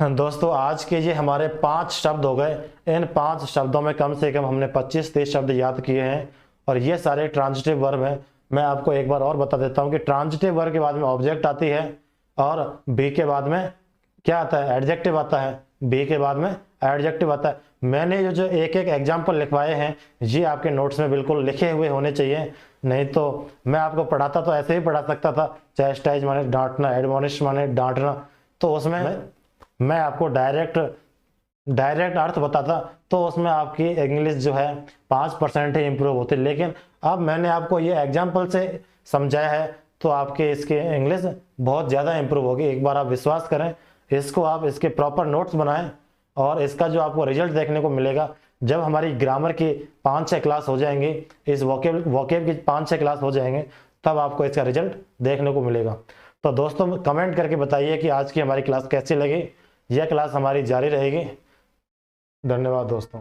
दोस्तों आज के ये हमारे 5 शब्द हो गए। इन 5 शब्दों में कम से कम हमने 25-30 शब्द याद किए हैं, और ये सारे ट्रांजिटिव वर्ब हैं। मैं आपको एक बार और बता देता हूँ कि ट्रांजिटिव वर्ब के बाद में ऑब्जेक्ट आती है, और बी के बाद में क्या आता है? एडजेक्टिव आता है। बी के बाद में एडजेक्टिव आता है। मैंने जो एक एक एग्जाम्पल लिखवाए हैं ये आपके नोट्स में बिल्कुल लिखे हुए होने चाहिए, नहीं तो मैं आपको पढ़ाता तो ऐसे ही पढ़ा सकता था, चेस्टाइज माने डांटना, एडमोनिश माने डांटना, तो उसमें मैं आपको डायरेक्ट अर्थ बताता तो उसमें आपकी इंग्लिश जो है 5% ही इम्प्रूव होती। लेकिन अब मैंने आपको ये एग्जाम्पल से समझाया है तो आपके इसकी इंग्लिश बहुत ज़्यादा इम्प्रूव होगी। एक बार आप विश्वास करें, इसको आप इसके प्रॉपर नोट्स बनाएं, और इसका जो आपको रिजल्ट देखने को मिलेगा जब हमारी ग्रामर की 5-6 क्लास हो जाएंगी, इस वोकेब की 5-6 क्लास हो जाएंगे, तब आपको इसका रिजल्ट देखने को मिलेगा। तो दोस्तों कमेंट करके बताइए कि आज की हमारी क्लास कैसी लगी। यह क्लास हमारी जारी रहेगी। धन्यवाद दोस्तों।